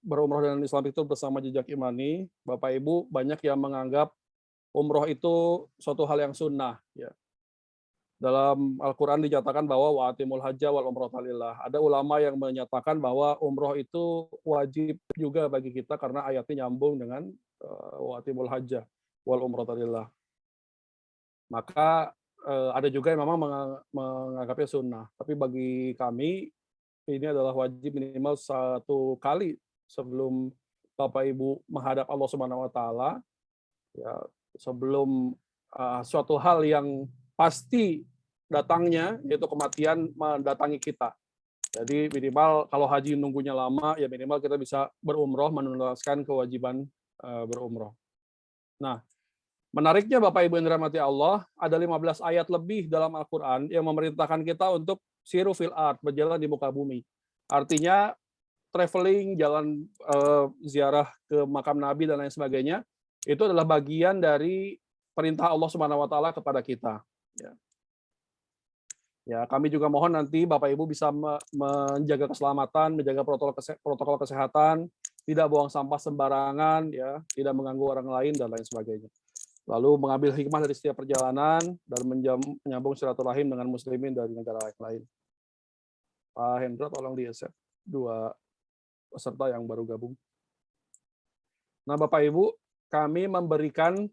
berumroh dengan Islam itu bersama jejak imani. Bapak Ibu banyak yang menganggap umroh itu suatu hal yang sunnah. Ya. Dalam Al-Quran dinyatakan bahwa wa'atimul hajja wal umrata lillah. Ada ulama yang menyatakan bahwa umroh itu wajib juga bagi kita karena ayatnya nyambung dengan wa'atimul hajja wal umrata lillah. Maka ada juga yang memang menganggapnya sunnah. Tapi bagi kami ini adalah wajib minimal 1 kali sebelum Bapak Ibu menghadap Allah Subhanahu wa taala, ya, sebelum suatu hal yang pasti datangnya, yaitu kematian mendatangi kita. Jadi minimal kalau haji nunggunya lama, ya minimal kita bisa berumroh menunaikan kewajiban berumroh. Nah, menariknya Bapak Ibu yang dirahmati Allah, ada 15 ayat lebih dalam Al-Quran yang memerintahkan kita untuk siru fil ard, berjalan di muka bumi. Artinya traveling, jalan ziarah ke makam Nabi dan lain sebagainya, itu adalah bagian dari perintah Allah Subhanahu wa taala kepada kita. Ya, kami juga mohon nanti Bapak Ibu bisa menjaga keselamatan, menjaga protokol kesehatan, tidak buang sampah sembarangan, ya, tidak mengganggu orang lain dan lain sebagainya. Lalu mengambil hikmah dari setiap perjalanan dan menyambung silaturahim dengan muslimin dari negara lain. Pak Hendra, tolong di-accept 2 peserta yang baru gabung. Nah, Bapak Ibu, kami memberikan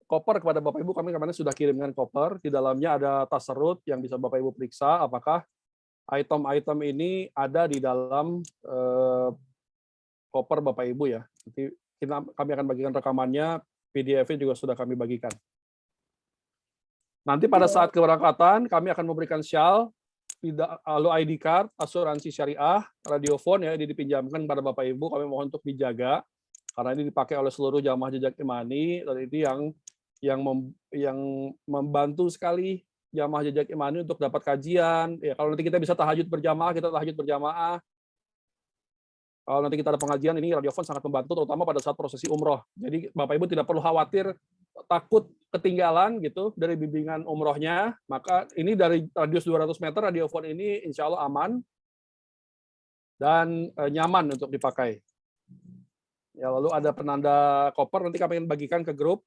koper kepada Bapak Ibu. Kami kemarin sudah kirimkan koper. Di dalamnya ada tasarruf yang bisa Bapak Ibu periksa apakah item-item ini ada di dalam koper Bapak Ibu, ya. Nanti kami akan bagikan rekamannya, PDF-nya juga sudah kami bagikan. Nanti pada saat keberangkatan kami akan memberikan syal, lalu ID card, asuransi syariah, radiofon, ya, ini dipinjamkan pada Bapak Ibu. Kami mohon untuk dijaga karena ini dipakai oleh seluruh jamaah jejak imani, dan ini yang membantu sekali jamaah jejak imani untuk dapat kajian. Ya, kalau nanti kita bisa tahajud berjamaah, kita tahajud berjamaah. Kalau nanti kita ada pengajian, ini radiofon sangat membantu, terutama pada saat prosesi umroh. Jadi Bapak Ibu tidak perlu khawatir, takut ketinggalan gitu dari bimbingan umrohnya. Maka ini dari radius 200 meter, radiofon ini insya Allah aman dan nyaman untuk dipakai. Ya, lalu ada penanda koper, nanti kami akan bagikan ke grup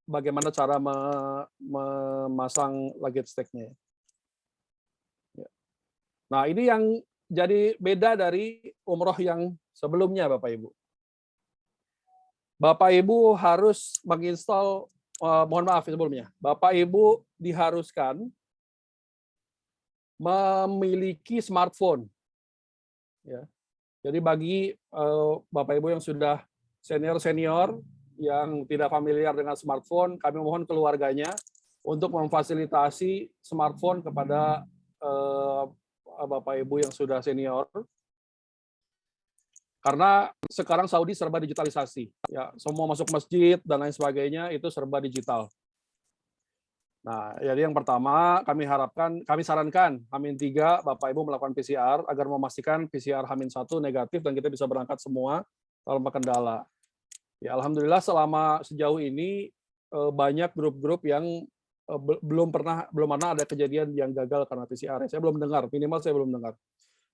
bagaimana cara memasang luggage tag-nya. Ya. Nah, ini yang jadi beda dari umroh yang sebelumnya, Bapak Ibu. Bapak Ibu harus menginstal, mohon maaf sebelumnya, Bapak Ibu diharuskan memiliki smartphone. Ya. Jadi bagi Bapak Ibu yang sudah senior-senior, yang tidak familiar dengan smartphone, kami mohon keluarganya untuk memfasilitasi smartphone kepada Bapak Ibu yang sudah senior, karena sekarang Saudi serba digitalisasi, ya, semua masuk masjid dan lain sebagainya itu serba digital. Nah, jadi yang pertama kami sarankan H-3 Bapak Ibu melakukan PCR agar memastikan PCR H-1 negatif dan kita bisa berangkat semua tanpa kendala. Ya, alhamdulillah sejauh ini banyak grup-grup yang belum pernah ada kejadian yang gagal karena PCR. Saya belum dengar, minimal saya belum dengar.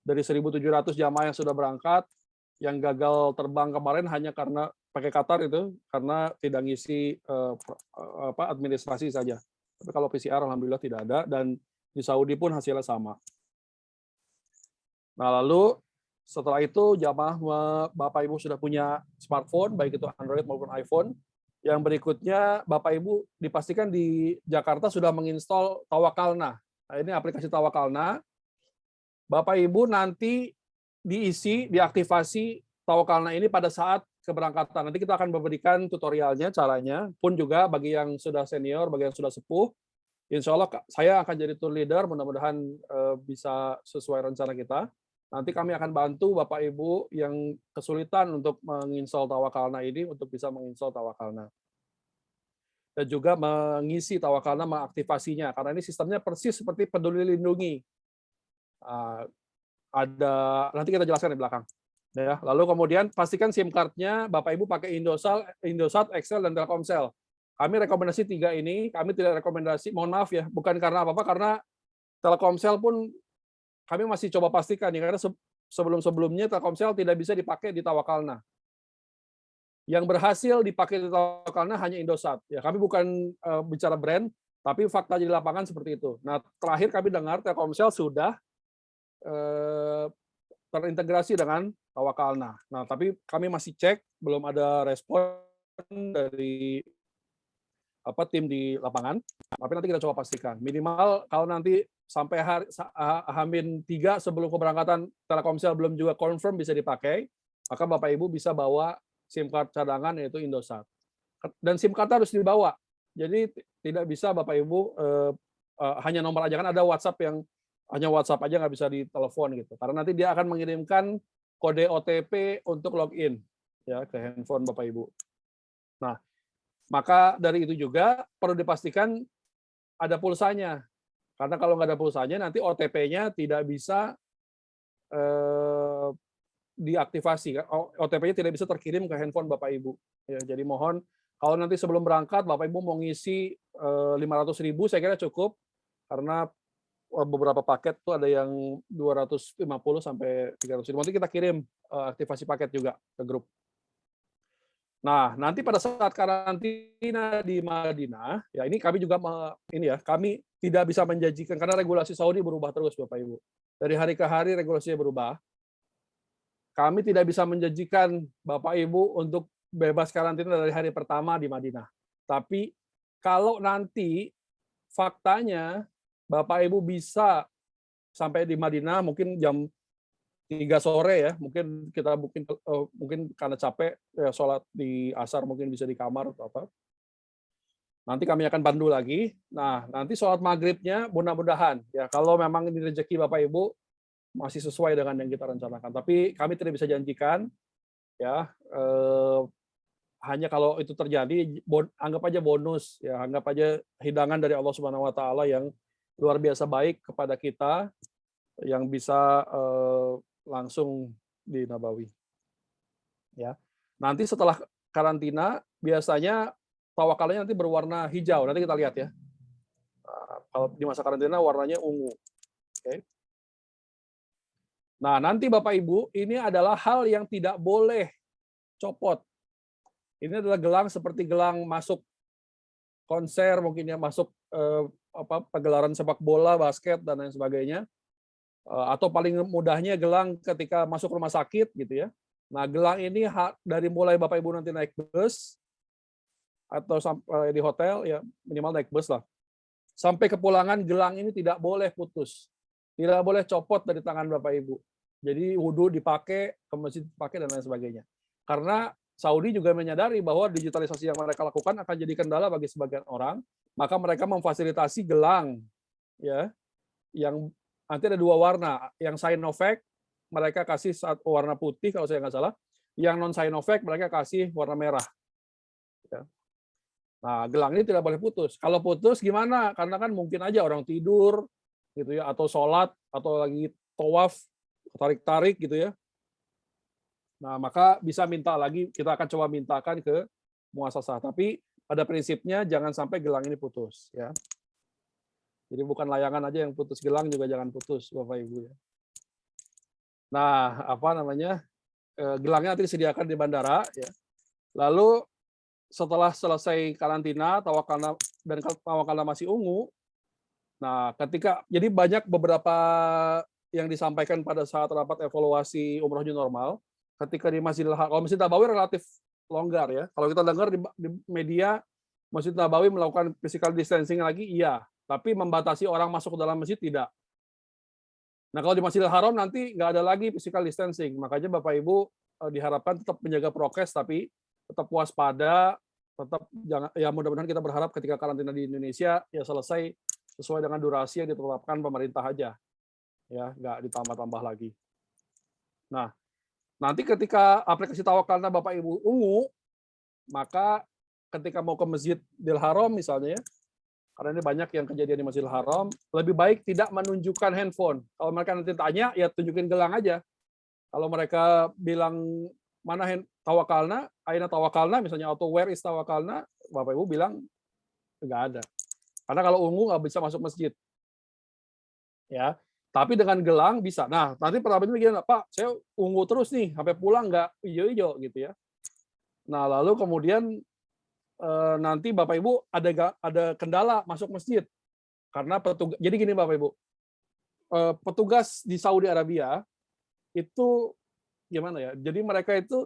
Dari 1.700 jamaah yang sudah berangkat, yang gagal terbang kemarin hanya karena pakai Qatar itu karena tidak ngisi administrasi saja. Tapi kalau PCR alhamdulillah tidak ada, dan di Saudi pun hasilnya sama. Nah, lalu setelah itu jamaah Bapak Ibu sudah punya smartphone, baik itu Android maupun iPhone. Yang berikutnya Bapak Ibu dipastikan di Jakarta sudah menginstal Tawakalna. Nah, ini aplikasi Tawakalna. Bapak Ibu nanti diaktifasi Tawakalna ini pada saat keberangkatan. Nanti kita akan memberikan tutorialnya, caranya. Pun juga bagi yang sudah senior, bagi yang sudah sepuh, insya Allah saya akan jadi tour leader, mudah-mudahan bisa sesuai rencana kita. Nanti kami akan bantu Bapak Ibu yang kesulitan untuk menginstal Tawakalna ini untuk bisa menginstal Tawakalna. Dan juga mengisi Tawakalna, mengaktifasinya. Karena ini sistemnya persis seperti Peduli Lindungi. Ada, nanti kita jelaskan di belakang. Ya, lalu kemudian pastikan SIM card-nya Bapak Ibu pakai Indosat, Excel, dan Telkomsel. Kami rekomendasi 3 ini, kami tidak rekomendasi, mohon maaf ya, bukan karena apa-apa, karena Telkomsel pun kami masih coba pastikan ya, karena sebelum-sebelumnya Telkomsel tidak bisa dipakai di Tawakalna. Yang berhasil dipakai di Tawakalna hanya Indosat. Ya, kami bukan bicara brand, tapi fakta di lapangan seperti itu. Nah, terakhir kami dengar Telkomsel sudah terintegrasi dengan Tawakalna. Nah, tapi kami masih cek, belum ada respon dari tim di lapangan. Tapi nanti kita coba pastikan. Minimal kalau nanti sampai H-3 sebelum keberangkatan Telkomsel belum juga confirm bisa dipakai, maka Bapak Ibu bisa bawa SIM card cadangan yaitu Indosat. Dan SIM card harus dibawa. Jadi tidak bisa Bapak Ibu hanya nomor aja, kan ada WhatsApp yang hanya WhatsApp aja nggak bisa ditelepon gitu. Karena nanti dia akan mengirimkan kode OTP untuk login ya ke handphone Bapak Ibu. Nah, maka dari itu juga perlu dipastikan ada pulsanya. Karena kalau nggak ada pulsanya nanti OTP-nya tidak bisa diaktifasi. OTP-nya tidak bisa terkirim ke handphone Bapak Ibu. Ya, jadi mohon kalau nanti sebelum berangkat Bapak Ibu mau ngisi 500.000 saya kira cukup, karena beberapa paket tuh ada yang 250 sampai 300. Nanti kita kirim aktivasi paket juga ke grup. Nah, nanti pada saat karantina di Madinah, ya ini kami juga kami tidak bisa menjanjikan karena regulasi Saudi berubah terus Bapak Ibu. Dari hari ke hari regulasinya berubah. Kami tidak bisa menjanjikan Bapak Ibu untuk bebas karantina dari hari pertama di Madinah. Tapi kalau nanti faktanya Bapak Ibu bisa sampai di Madinah mungkin jam 3 sore ya, mungkin kita mungkin karena capek ya, sholat di asar mungkin bisa di kamar atau apa. Nanti kami akan pandu lagi. Nah, nanti sholat maghribnya mudah-mudahan ya kalau memang ini rezeki Bapak Ibu masih sesuai dengan yang kita rencanakan. Tapi kami tidak bisa janjikan ya. Hanya kalau itu terjadi, anggap aja bonus ya, anggap aja hidangan dari Allah Subhanahu Wa Taala yang luar biasa baik kepada kita yang bisa langsung di Nabawi. Ya. Nanti setelah karantina biasanya tawakalnya nanti berwarna hijau. Nanti kita lihat ya. Kalau di masa karantina warnanya ungu. Oke. Nah, nanti Bapak Ibu, ini adalah hal yang tidak boleh copot. Ini adalah gelang seperti gelang masuk konser, mungkin ya masuk pagelaran sepak bola, basket dan lain sebagainya. Atau paling mudahnya gelang ketika masuk rumah sakit gitu ya. Nah, gelang ini dari mulai Bapak Ibu nanti naik bus atau sampai di hotel ya minimal naik bus lah. Sampai kepulangan gelang ini tidak boleh putus. Tidak boleh copot dari tangan Bapak Ibu. Jadi wudhu dipakai, ke masjid dipakai dan lain sebagainya. Karena Saudi juga menyadari bahwa digitalisasi yang mereka lakukan akan jadi kendala bagi sebagian orang, maka mereka memfasilitasi gelang ya yang nanti ada 2 warna, yang Sinovac mereka kasih warna putih kalau saya nggak salah, yang non Sinovac mereka kasih warna merah. Ya. Nah, gelang ini tidak boleh putus. Kalau putus gimana? Karena kan mungkin aja orang tidur, gitu ya, atau sholat, atau lagi tawaf, tarik-tarik gitu ya. Nah, maka bisa minta lagi, kita akan coba mintakan ke muasasah. Tapi pada prinsipnya jangan sampai gelang ini putus, ya. Jadi bukan layangan aja yang putus, gelang juga jangan putus, Bapak Ibu ya. Nah, gelangnya nanti disediakan di bandara ya. Lalu setelah selesai karantina, tawakalna masih ungu. Nah, jadi banyak beberapa yang disampaikan pada saat rapat evaluasi umroh new normal, ketika di Masjidil Haram, kalau Masjid Nabawi relatif longgar ya. Kalau kita dengar di media Masjid Nabawi melakukan physical distancing lagi, iya. Tapi membatasi orang masuk ke dalam masjid tidak. Nah, kalau di Masjidil Haram nanti nggak ada lagi physical distancing. Makanya Bapak Ibu diharapkan tetap menjaga prokes, tapi tetap waspada, tetap jangan, ya mudah-mudahan kita berharap ketika karantina di Indonesia ya selesai sesuai dengan durasi yang ditetapkan pemerintah aja. Ya, nggak ditambah-tambah lagi. Nah, nanti ketika aplikasi tawakalna Bapak Ibu ungu, maka ketika mau ke Masjidil Haram misalnya, karena ini banyak yang kejadian di Masjidil Haram, lebih baik tidak menunjukkan handphone. Kalau mereka nanti tanya, ya tunjukin gelang aja. Kalau mereka bilang mana tawakalna, aina tawakalna, misalnya auto where is tawakalna, Bapak Ibu bilang nggak ada. Karena kalau ungu nggak bisa masuk masjid. Ya, tapi dengan gelang bisa. Nah, nanti pertanyaannya gimana, Pak? Saya ungu terus nih, sampai pulang nggak hijau-hijau gitu ya. Nah, lalu kemudian nanti Bapak Ibu ada kendala masuk masjid karena petugas. Jadi gini Bapak Ibu, petugas di Saudi Arabia itu gimana ya? Jadi mereka itu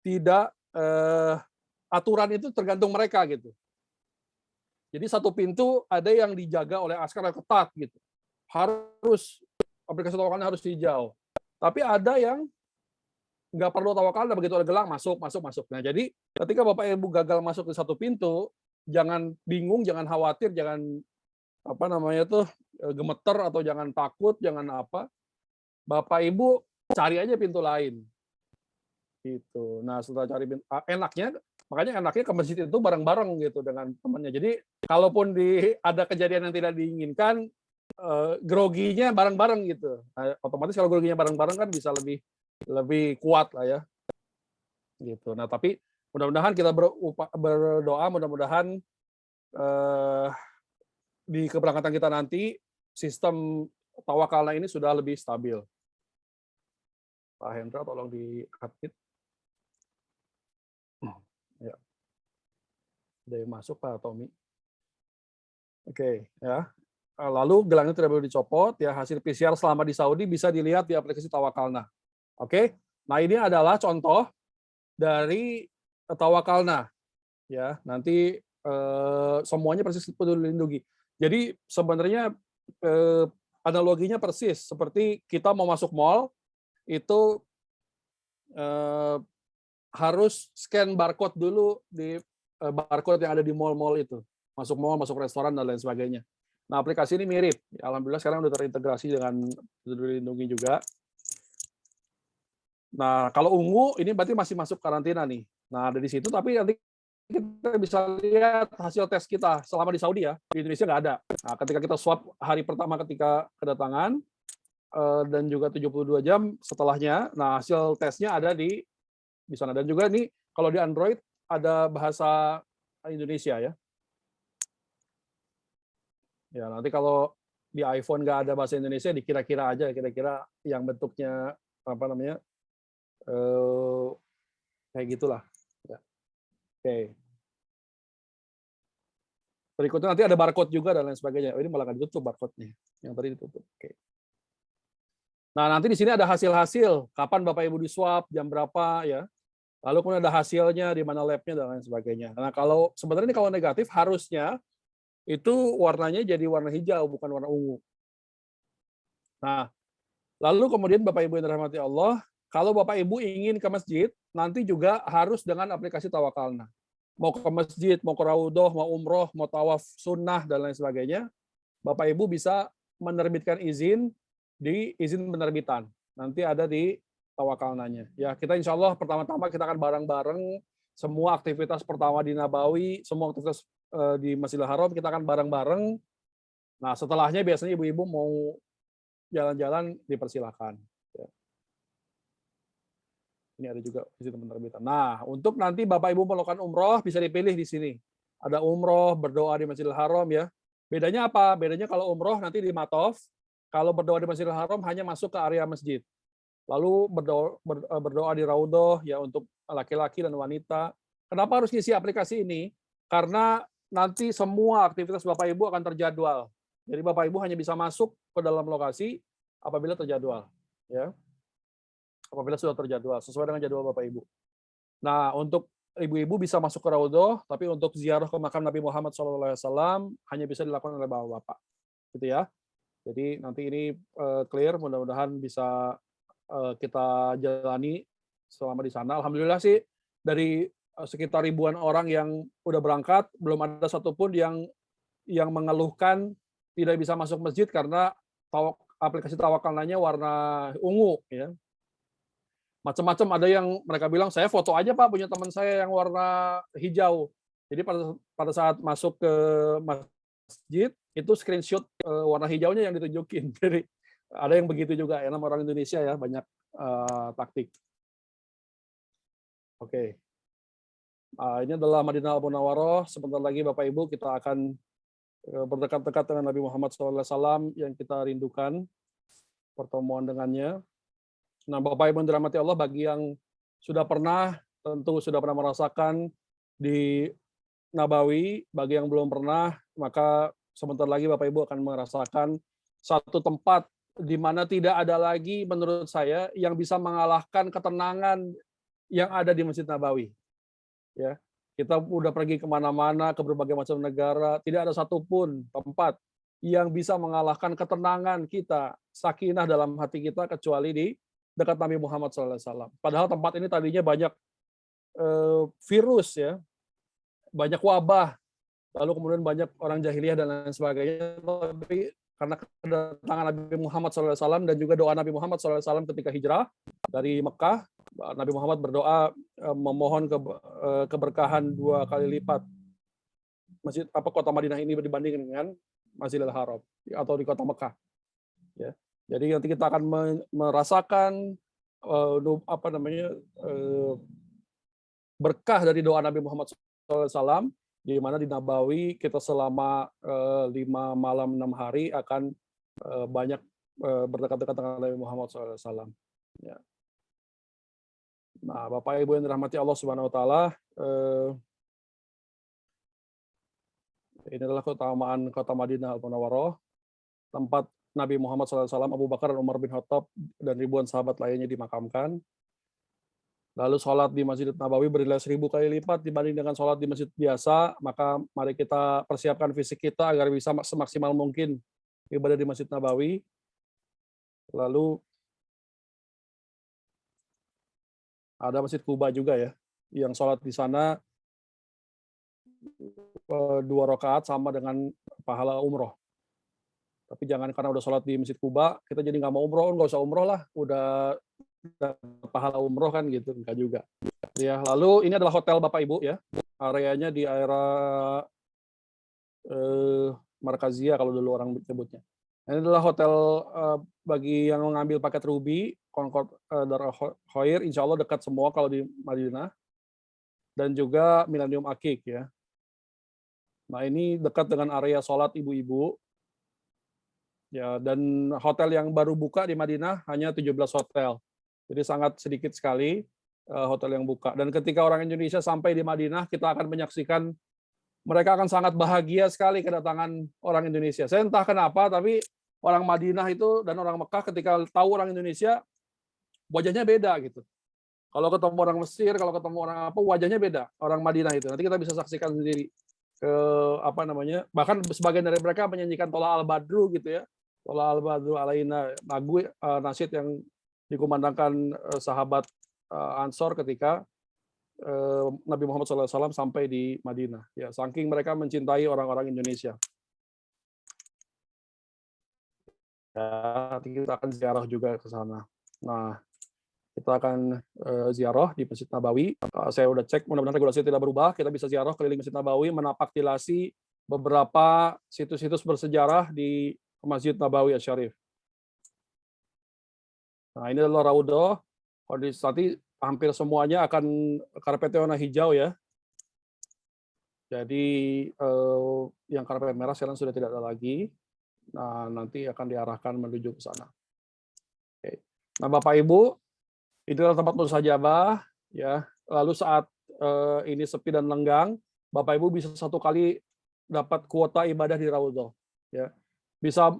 tidak aturan itu tergantung mereka gitu. Jadi satu pintu ada yang dijaga oleh askar yang ketat gitu. Harus aplikasi tawakalnya harus hijau. Tapi ada yang nggak perlu tawakalna, begitu ada gelang masuk. Nah, jadi ketika Bapak Ibu gagal masuk di satu pintu, jangan bingung, jangan khawatir, jangan gemeter atau jangan takut, jangan apa. Bapak Ibu cari aja pintu lain. Gitu. Nah, setelah cari pintu, makanya enaknya ke masjid itu bareng-bareng gitu dengan temannya. Jadi kalaupun ada kejadian yang tidak diinginkan, groginya bareng-bareng gitu. Nah, otomatis kalau groginya bareng-bareng kan bisa lebih kuat lah ya, gitu. Nah, tapi mudah-mudahan kita berdoa, mudah-mudahan di keberangkatan kita nanti sistem tawakalna ini sudah lebih stabil. Pak Hendra, tolong di-update. Ya. Ada yang masuk Pak Tommy. Oke, ya. Lalu gelangnya tidak boleh dicopot, ya. Hasil PCR selama di Saudi bisa dilihat di aplikasi tawakalna. Oke, nah ini adalah contoh dari tawakalna, ya. Nanti semuanya persis peduli lindungi. Jadi sebenarnya analoginya persis seperti kita mau masuk mall itu harus scan barcode dulu di barcode yang ada di mall-mall itu. Masuk mall, masuk restoran dan lain sebagainya. Nah, aplikasi ini mirip. Alhamdulillah sekarang sudah terintegrasi dengan peduli lindungi juga. Nah, kalau ungu ini berarti masih masuk karantina nih. Nah, ada di situ, tapi nanti kita bisa lihat hasil tes kita selama di Saudi ya. Di Indonesia nggak ada. Nah, ketika kita swab hari pertama ketika kedatangan dan juga 72 jam setelahnya, nah hasil tesnya ada di sana. Dan juga nih kalau di Android ada bahasa Indonesia ya. Ya, nanti kalau di iPhone nggak ada bahasa Indonesia, dikira-kira aja, kira-kira yang bentuknya kayak gitulah. Ya. Oke. Berikutnya nanti ada barcode juga dan lain sebagainya. Oh, ini malah nggak ditutup barcode-nya. Yang tadi ditutup. Oke. Nah, nanti di sini ada hasil-hasil. Kapan Bapak Ibu di swab, jam berapa ya. Lalu kemudian ada hasilnya, di mana lab-nya dan lain sebagainya. Nah, kalau sebenarnya kalau negatif harusnya itu warnanya jadi warna hijau, bukan warna ungu. Nah, lalu kemudian Bapak Ibu yang dirahmati Allah, kalau Bapak Ibu ingin ke masjid, nanti juga harus dengan aplikasi tawakalna. Mau ke masjid, mau ke raudhah, mau umroh, mau tawaf sunnah, dan lain sebagainya, Bapak Ibu bisa menerbitkan izin di izin penerbitan. Nanti ada di tawakalnanya. Ya, kita insya Allah pertama-tama kita akan bareng-bareng semua aktivitas pertama di Nabawi, semua aktivitas di Masjidil Haram kita akan bareng-bareng. Nah, setelahnya biasanya ibu-ibu mau jalan-jalan dipersilakan. Ya. Ini ada juga izin penerbitan. Nah, untuk nanti Bapak Ibu melakukan umroh bisa dipilih di sini. Ada umroh, berdoa di Masjidil Haram ya. Bedanya apa? Bedanya kalau umroh nanti di Matof, kalau berdoa di Masjidil Haram hanya masuk ke area masjid. Lalu berdoa di raudhah ya untuk laki-laki dan wanita. Kenapa harus ngisi aplikasi ini? Karena nanti semua aktivitas Bapak Ibu akan terjadwal. Jadi Bapak Ibu hanya bisa masuk ke dalam lokasi apabila terjadwal, ya. Apabila sudah terjadwal sesuai dengan jadwal Bapak Ibu. Nah, untuk ibu-ibu bisa masuk ke raudhah, tapi untuk ziarah ke makam Nabi Muhammad SAW hanya bisa dilakukan oleh bapak-bapak, gitu ya. Jadi nanti ini clear, mudah-mudahan bisa kita jalani selama di sana. Alhamdulillah sih dari sekitar ribuan orang yang udah berangkat, belum ada satupun yang mengeluhkan tidak bisa masuk masjid karena aplikasi tawakalnanya warna ungu, ya. macam-macam. Ada yang mereka bilang, saya foto aja Pak punya teman saya yang warna hijau. Jadi pada saat masuk ke masjid itu screenshot warna hijaunya yang ditunjukin. Jadi ada yang begitu juga ya, nama orang Indonesia ya, banyak taktik. Oke. Ini adalah Madinah Al-Munawwaroh. Sebentar lagi Bapak Ibu kita akan berdekat-dekat dengan Nabi Muhammad SAW yang kita rindukan pertemuan dengannya. Nah, Bapak Ibu yang dirahmati Allah, bagi yang sudah pernah, tentu sudah pernah merasakan di Nabawi, bagi yang belum pernah, maka sebentar lagi Bapak Ibu akan merasakan satu tempat di mana tidak ada lagi menurut saya yang bisa mengalahkan ketenangan yang ada di Masjid Nabawi. Ya, kita udah pergi kemana-mana ke berbagai macam negara, tidak ada satupun tempat yang bisa mengalahkan ketenangan kita, sakinah dalam hati kita kecuali di dekat Nabi Muhammad SAW. Padahal tempat ini tadinya banyak virus ya, banyak wabah, lalu kemudian banyak orang jahiliyah dan lain sebagainya. Tapi karena kedatangan Nabi Muhammad SAW dan juga doa Nabi Muhammad SAW ketika hijrah dari Mekah, Nabi Muhammad berdoa memohon keberkahan 2 kali lipat kota Madinah ini dibandingkan dengan Masjidil Haram atau di kota Mekah. Ya. Jadi nanti kita akan merasakan berkah dari doa Nabi Muhammad SAW, di mana di Nabawi kita selama 5 malam 6 hari akan banyak berdekat-dekat dengan Nabi Muhammad SAW. Ya. Nah, Bapak Ibu yang dirahmati Allah Subhanahu Wa Taala, ini adalah keutamaan kota Madinah Al-Munawwaroh, tempat Nabi Muhammad SAW, Abu Bakar dan Umar bin Khattab dan ribuan sahabat lainnya dimakamkan. Lalu sholat di Masjid Nabawi bernilai 1000 kali lipat dibanding dengan sholat di masjid biasa. Maka mari kita persiapkan fisik kita agar bisa semaksimal mungkin ibadah di Masjid Nabawi. Lalu ada Masjid Kuba juga ya, yang sholat di sana 2 rakaat sama dengan pahala umroh. Tapi jangan karena udah sholat di Masjid Kuba, kita jadi nggak mau umroh, nggak usah umroh lah, udah pahala umroh kan gitu, enggak juga. Ya, lalu ini adalah hotel Bapak Ibu ya, areanya di area Markazia kalau dulu orang menyebutnya. Ini adalah hotel bagi yang mengambil paket Ruby, Concord Darul Khair, insya Allah dekat semua kalau di Madinah, dan juga Millennium Akik ya. Nah ini dekat dengan area sholat ibu-ibu. Ya, dan hotel yang baru buka di Madinah hanya 17 hotel. Jadi sangat sedikit sekali hotel yang buka. Dan ketika orang Indonesia sampai di Madinah, kita akan menyaksikan mereka akan sangat bahagia sekali kedatangan orang Indonesia. Saya entah kenapa, tapi orang Madinah itu dan orang Mekah ketika tahu orang Indonesia, wajahnya beda gitu. Kalau ketemu orang Mesir, kalau ketemu orang apa, wajahnya beda. Orang Madinah itu. Nanti kita bisa saksikan sendiri. Bahkan sebagian dari mereka menyanyikan Tola al-Badru gitu ya. Tola al-Badru alaina, lagu nasyid yang dikumandangkan sahabat Ansor ketika Nabi Muhammad SAW sampai di Madinah. Ya, saking mereka mencintai orang-orang Indonesia. Ya, nanti kita akan ziarah juga ke sana. Nah, kita akan ziarah di Masjid Nabawi. Saya udah cek, mudah-mudahan regulasi tidak berubah. Kita bisa ziarah keliling Masjid Nabawi, menapak tilasi beberapa situs-situs bersejarah di Masjid Nabawi Asy-Syarif. Nah, ini adalah Raudhah. Kondisi nanti hampir semuanya akan karpetnya warna hijau ya. Jadi yang karpet merah sekarang sudah tidak ada lagi. Nah, nanti akan diarahkan menuju ke sana. Oke. Nah, Bapak Ibu, ini adalah tempat mustajabah ya. Lalu saat ini sepi dan lenggang, Bapak Ibu bisa 1 kali dapat kuota ibadah di Raudhah ya. Bisa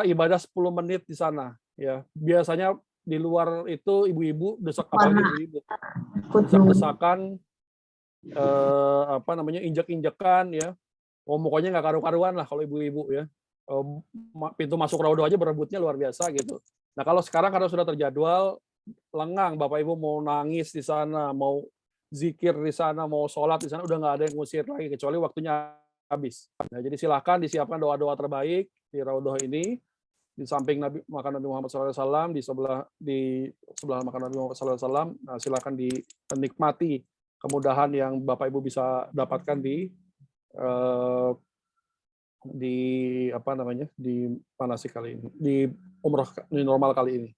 ibadah 10 menit di sana ya. Biasanya di luar itu ibu-ibu desak-desakan injek-injekan ya. Pokoknya nggak karu-karuan lah kalau ibu-ibu ya. Pintu masuk Raudhah aja berebutnya luar biasa gitu. Nah, kalau sekarang karena sudah terjadwal lengang, Bapak Ibu mau nangis di sana, mau zikir di sana, mau sholat di sana, udah nggak ada yang ngusir lagi kecuali waktunya habis. Nah, jadi silahkan disiapkan doa-doa terbaik di Raudhah ini. di samping makam Nabi Muhammad SAW, di sebelah makam Nabi Muhammad SAW. Nah, silakan dinikmati kemudahan yang Bapak Ibu bisa dapatkan di manasik kali ini, di umroh normal kali ini.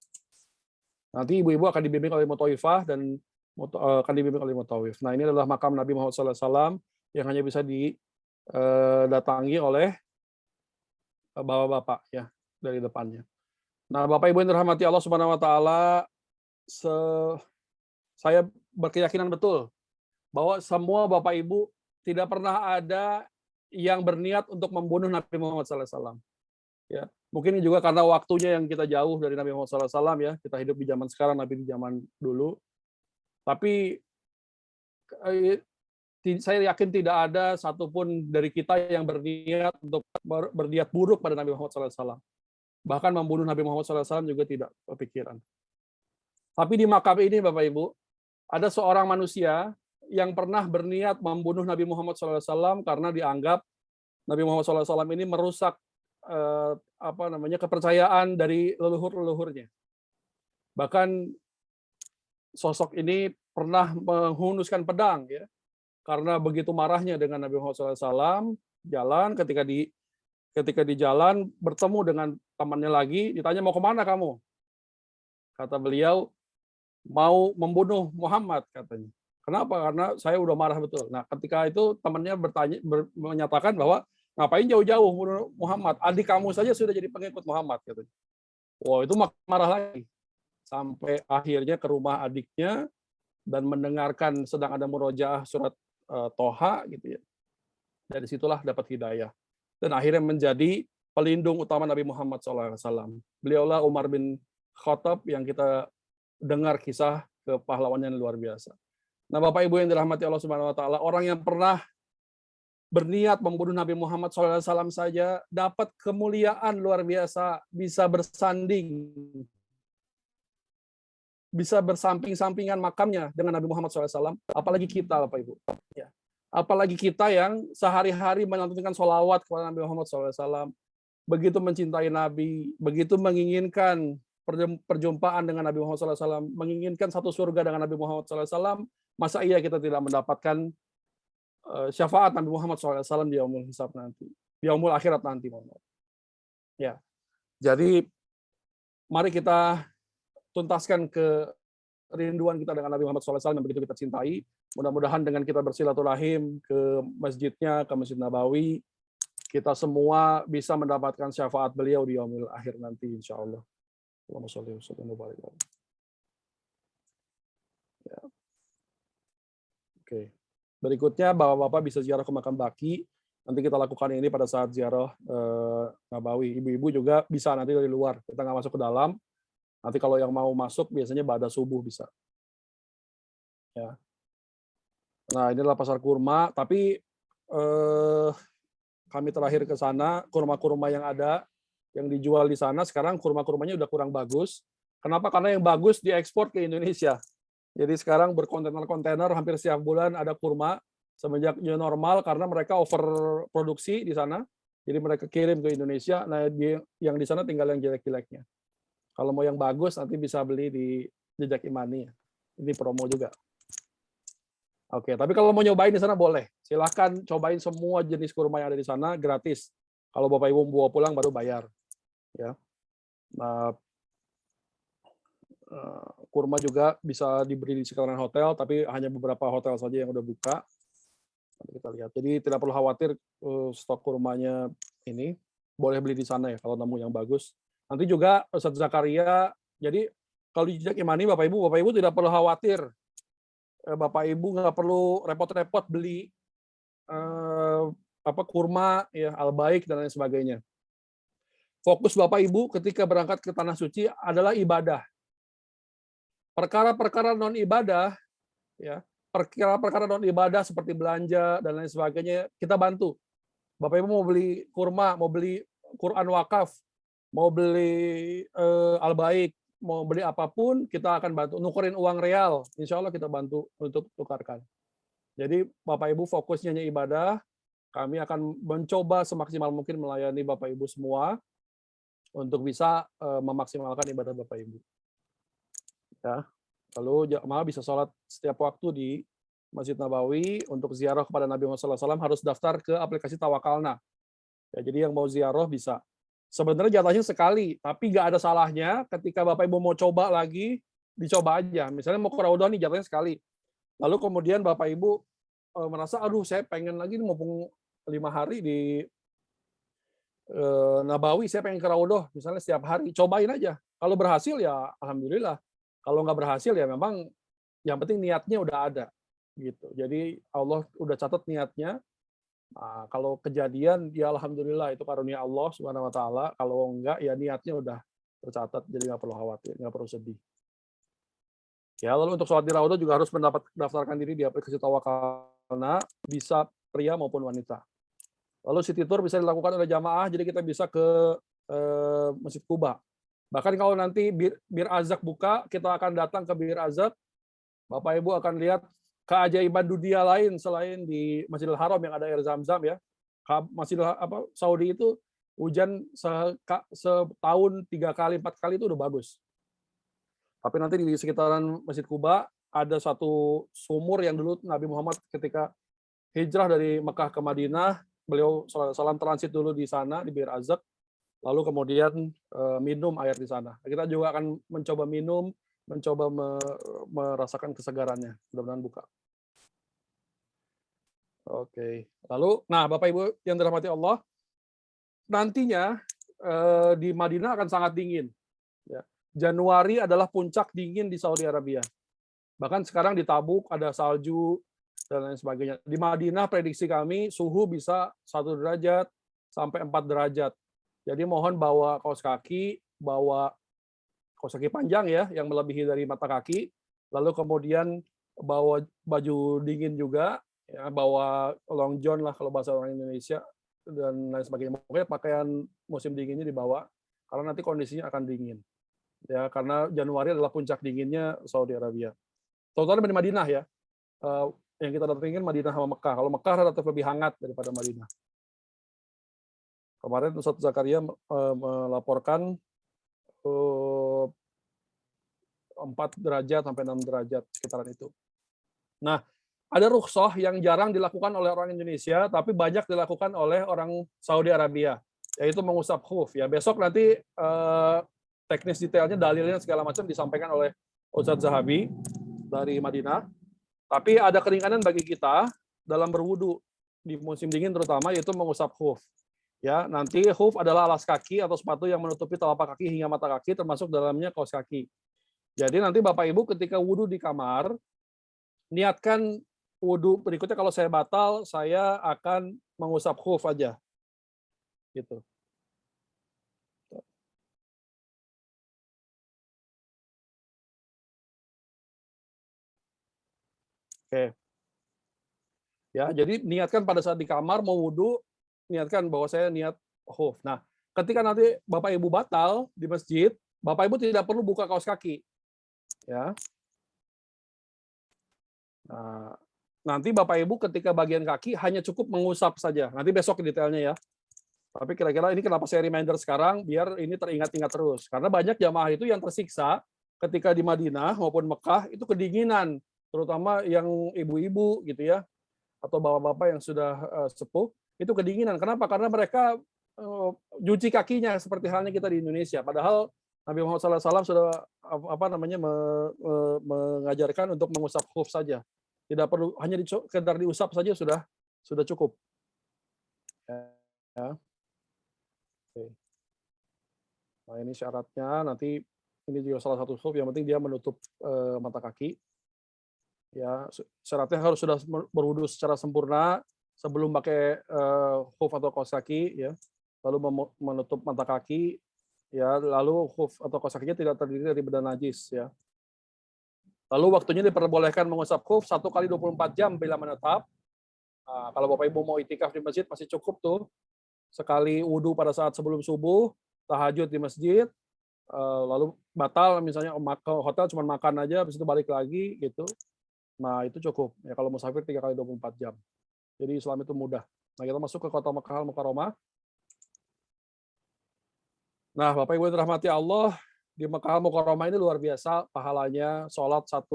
Nanti ibu-ibu akan dibimbing oleh mutawifah dan akan dibimbing oleh mutawif. Nah, ini adalah makam Nabi Muhammad SAW yang hanya bisa didatangi oleh bapak-bapak ya dari depannya. Nah, Bapak Ibu yang dirahmati Allah Subhanahu wa taala, saya berkeyakinan betul bahwa semua Bapak Ibu tidak pernah ada yang berniat untuk membunuh Nabi Muhammad SAW. Ya, mungkin juga karena waktunya yang kita jauh dari Nabi Muhammad SAW ya, kita hidup di zaman sekarang, Nabi di zaman dulu. Tapi saya yakin tidak ada satupun dari kita yang berniat untuk berniat buruk pada Nabi Muhammad SAW. Bahkan membunuh Nabi Muhammad SAW juga tidak kepikiran. Tapi di makam ini, Bapak Ibu, ada seorang manusia yang pernah berniat membunuh Nabi Muhammad SAW karena dianggap Nabi Muhammad SAW ini merusak kepercayaan dari leluhur-leluhurnya. Bahkan sosok ini pernah menghunuskan pedang ya, karena begitu marahnya dengan Nabi Muhammad SAW. Jalan ketika di jalan bertemu dengan temannya lagi, ditanya mau kemana kamu? Kata beliau, mau membunuh Muhammad katanya. Kenapa? Karena saya udah marah betul. Nah, ketika itu temannya menyatakan bahwa ngapain jauh-jauh bunuh Muhammad? Adik kamu saja sudah jadi pengikut Muhammad katanya. Wow, itu marah lagi. Sampai akhirnya ke rumah adiknya dan mendengarkan sedang ada murojaah surat Toha gitu ya. Dari situlah dapat hidayah. Dan akhirnya menjadi pelindung utama Nabi Muhammad SAW. Beliaulah Umar bin Khattab yang kita dengar kisah kepahlawannya yang luar biasa. Nah, Bapak Ibu yang dirahmati Allah Subhanahu wa taala, orang yang pernah berniat membunuh Nabi Muhammad SAW saja dapat kemuliaan luar biasa, bisa bersanding, bisa bersamping-sampingan makamnya dengan Nabi Muhammad SAW. Apalagi kita, Bapak Ibu. Ya. Apalagi kita yang sehari-hari melantunkan sholawat kepada Nabi Muhammad SAW, begitu mencintai Nabi, begitu menginginkan perjumpaan dengan Nabi Muhammad SAW, menginginkan satu surga dengan Nabi Muhammad SAW, masa iya kita tidak mendapatkan syafaat Nabi Muhammad SAW di yaumul hisab nanti, di yaumul akhirat nanti. Ya, jadi mari kita tuntaskan kerinduan kita dengan Nabi Muhammad SAW yang begitu kita cintai. Mudah-mudahan dengan kita bersilaturahim ke masjidnya, ke Masjid Nabawi, kita semua bisa mendapatkan syafaat beliau di yaumul akhir nanti, insya Allah. Allahumma sholli wa sallim wa barik. Ya. Oke. Berikutnya, Bapak-bapak bisa ziarah ke makam Baqi. Nanti kita lakukan ini pada saat ziarah Nabawi. Ibu-ibu juga bisa nanti dari luar. Kita nggak masuk ke dalam. Nanti kalau yang mau masuk, biasanya ba'da subuh bisa. Ya. Nah, ini adalah pasar kurma. Tapi kami terakhir ke sana, kurma-kurma yang ada, yang dijual di sana, sekarang kurma-kurmanya udah kurang bagus. Kenapa? Karena yang bagus diekspor ke Indonesia. Jadi sekarang berkontainer-kontainer hampir setiap bulan ada kurma semenjak new normal karena mereka overproduksi di sana. Jadi mereka kirim ke Indonesia. Nah, yang di sana tinggal yang jelek-jeleknya. Kalau mau yang bagus nanti bisa beli di Jejak Imani. Ini promo juga. Oke, tapi kalau mau nyobain di sana boleh. Silahkan cobain semua jenis kurma yang ada di sana gratis. Kalau Bapak Ibu bawa pulang baru bayar. Ya. Nah, kurma juga bisa diberi di sekitaran hotel, tapi hanya beberapa hotel saja yang udah buka. Nanti kita lihat. Jadi tidak perlu khawatir stok kurmanya ini. Boleh beli di sana ya kalau nemu yang bagus. Nanti juga Ustaz Zakaria, jadi kalau di Jejak Imani Bapak Ibu tidak perlu khawatir. Bapak Ibu nggak perlu repot-repot beli kurma ya Al-Baik dan lain sebagainya. Fokus Bapak Ibu ketika berangkat ke tanah suci adalah ibadah. Perkara-perkara non ibadah ya, perkara-perkara non ibadah seperti belanja dan lain sebagainya kita bantu. Bapak Ibu mau beli kurma, mau beli Quran wakaf, mau beli Al-Baik, mau beli apapun, kita akan bantu. Nukerin uang real, insya Allah kita bantu untuk tukarkan. Jadi Bapak Ibu fokusnya hanya ibadah, kami akan mencoba semaksimal mungkin melayani Bapak Ibu semua. untuk bisa memaksimalkan ibadah Bapak Ibu. Ya. Lalu jamaah bisa sholat setiap waktu di Masjid Nabawi. Untuk ziarah kepada Nabi Muhammad SAW harus daftar ke aplikasi Tawakalna. Ya, jadi yang mau ziarah bisa. Sebenarnya jatahnya sekali, tapi nggak ada salahnya ketika Bapak Ibu mau coba lagi, dicoba aja. Misalnya mau ke Raudhah nih jatahnya sekali. Lalu kemudian Bapak Ibu merasa, aduh saya pengen lagi mumpung 5 hari di Nabawi, saya pengen ke Raudhah, misalnya setiap hari, cobain aja. Kalau berhasil ya alhamdulillah. Kalau nggak berhasil ya memang yang penting niatnya udah ada gitu. Jadi Allah udah catat niatnya. Nah, kalau kejadian ya alhamdulillah itu karunia Allah Subhanahu wa taala. Kalau enggak ya niatnya udah tercatat, jadi nggak perlu khawatir, nggak perlu sedih. Ya, lalu untuk sholat di Raudhah juga harus mendaftarkan diri di aplikasi Tawakalna, bisa pria maupun wanita. Lalu city tour bisa dilakukan oleh jamaah, jadi kita bisa ke Masjid Quba. Bahkan kalau nanti Bir Azak buka, kita akan datang ke Bir Azak. Bapak Ibu akan lihat keajaiban dunia lain selain di Masjidil Haram yang ada air Zam-Zam ya. Masjidil Saudi itu hujan setahun 3 kali 4 kali itu udah bagus. Tapi nanti di sekitaran Masjid Quba ada satu sumur yang dulu Nabi Muhammad ketika hijrah dari Mekah ke Madinah, beliau salam transit dulu di sana di Bir Azak. Lalu kemudian minum air di sana. Kita juga akan mencoba minum, mencoba merasakan kesegarannya. Mudah-mudahan buka. Oke. Lalu, nah Bapak Ibu yang dirahmati Allah, nantinya di Madinah akan sangat dingin. Ya. Januari adalah puncak dingin di Saudi Arabia. Bahkan sekarang di Tabuk ada salju dan lain sebagainya. Di Madinah prediksi kami suhu bisa 1 derajat sampai 4 derajat. Jadi mohon bawa kaos kaki panjang ya, yang melebihi dari mata kaki. Lalu kemudian bawa baju dingin juga, ya, bawa long john lah kalau bahasa orang Indonesia dan lain sebagainya. Pokoknya pakaian musim dinginnya dibawa, karena nanti kondisinya akan dingin. Ya, karena Januari adalah puncak dinginnya Saudi Arabia. Terutama di Madinah ya. Yang kita datangin Madinah sama Mekah. Kalau Mekah relatif lebih hangat daripada Madinah. Kemarin Ustadz Zakaria melaporkan 4 derajat sampai 6 derajat sekitaran itu. Nah, ada rukhsah yang jarang dilakukan oleh orang Indonesia, tapi banyak dilakukan oleh orang Saudi Arabia, yaitu mengusap khuf. Ya, besok nanti teknis detailnya, dalilnya segala macam disampaikan oleh Ustadz Zahabi dari Madinah. Tapi ada keringanan bagi kita dalam berwudu di musim dingin terutama, yaitu mengusap khuf. Ya, nanti khuf adalah alas kaki atau sepatu yang menutupi telapak kaki hingga mata kaki, termasuk dalamnya kaos kaki. Jadi nanti Bapak Ibu ketika wudu di kamar, niatkan wudu berikutnya, kalau saya batal, saya akan mengusap khuf aja. Gitu. Oke. Ya, jadi niatkan pada saat di kamar mau wudu, niatkan bahwa saya niat khuf. Nah, ketika nanti Bapak Ibu batal di masjid, Bapak Ibu tidak perlu buka kaos kaki. Ya. Nah, nanti Bapak Ibu ketika bagian kaki hanya cukup mengusap saja. Nanti besok detailnya ya. Tapi kira-kira ini kenapa saya reminder sekarang, biar ini teringat-ingat terus. Karena banyak jamaah itu yang tersiksa ketika di Madinah maupun Mekah itu kedinginan, terutama yang ibu-ibu gitu ya, atau bapak-bapak yang sudah sepuh, itu kedinginan. Kenapa? Karena mereka cuci kakinya seperti halnya kita di Indonesia. Padahal Nabi Muhammad SAW sudah mengajarkan untuk mengusap khuf saja. Tidak perlu, hanya sekedar diusap saja sudah cukup. Ya. Oke. Nah ini syaratnya, nanti ini juga salah satu khuf, yang penting dia menutup mata kaki. Ya, syaratnya harus sudah berwudu secara sempurna sebelum pakai khuf atau kaos kaki, ya. Lalu menutup mata kaki, ya. Lalu khuf atau kaos kakinya tidak terdiri dari benda najis, ya. Lalu waktunya diperbolehkan mengusap khuf 1 kali 24 jam bila menetap. Nah, kalau Bapak Ibu mau itikaf di masjid masih cukup tuh. Sekali wudu pada saat sebelum subuh, tahajud di masjid, lalu batal misalnya ke hotel cuma makan aja, habis itu balik lagi gitu. Nah, itu cukup. Ya, kalau musafir 3 kali 24 jam. Jadi Islam itu mudah. Nah, kita masuk ke kota Makkah Al-Mukarramah. Nah, Bapak Ibu yang dirahmati Allah, di Mekah Mukarramah ini luar biasa pahalanya. Sholat 1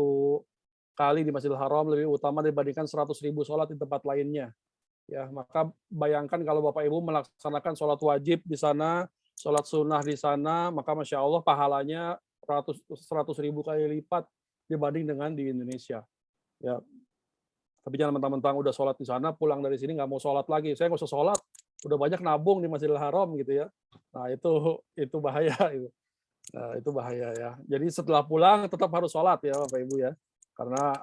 kali di Masjidil Haram lebih utama dibandingkan 100.000 sholat di tempat lainnya. Ya, maka bayangkan kalau Bapak Ibu melaksanakan sholat wajib di sana, sholat sunnah di sana, maka Masya Allah pahalanya 100.000 kali lipat dibanding dengan di Indonesia. Ya, tapi jangan mentang-mentang udah sholat di sana, pulang dari sini nggak mau sholat lagi. Saya nggak usah sholat, udah banyak nabung di Masjidil Haram gitu ya. Nah itu bahaya itu. Nah, itu bahaya ya. Jadi setelah pulang tetap harus sholat ya Bapak Ibu ya, karena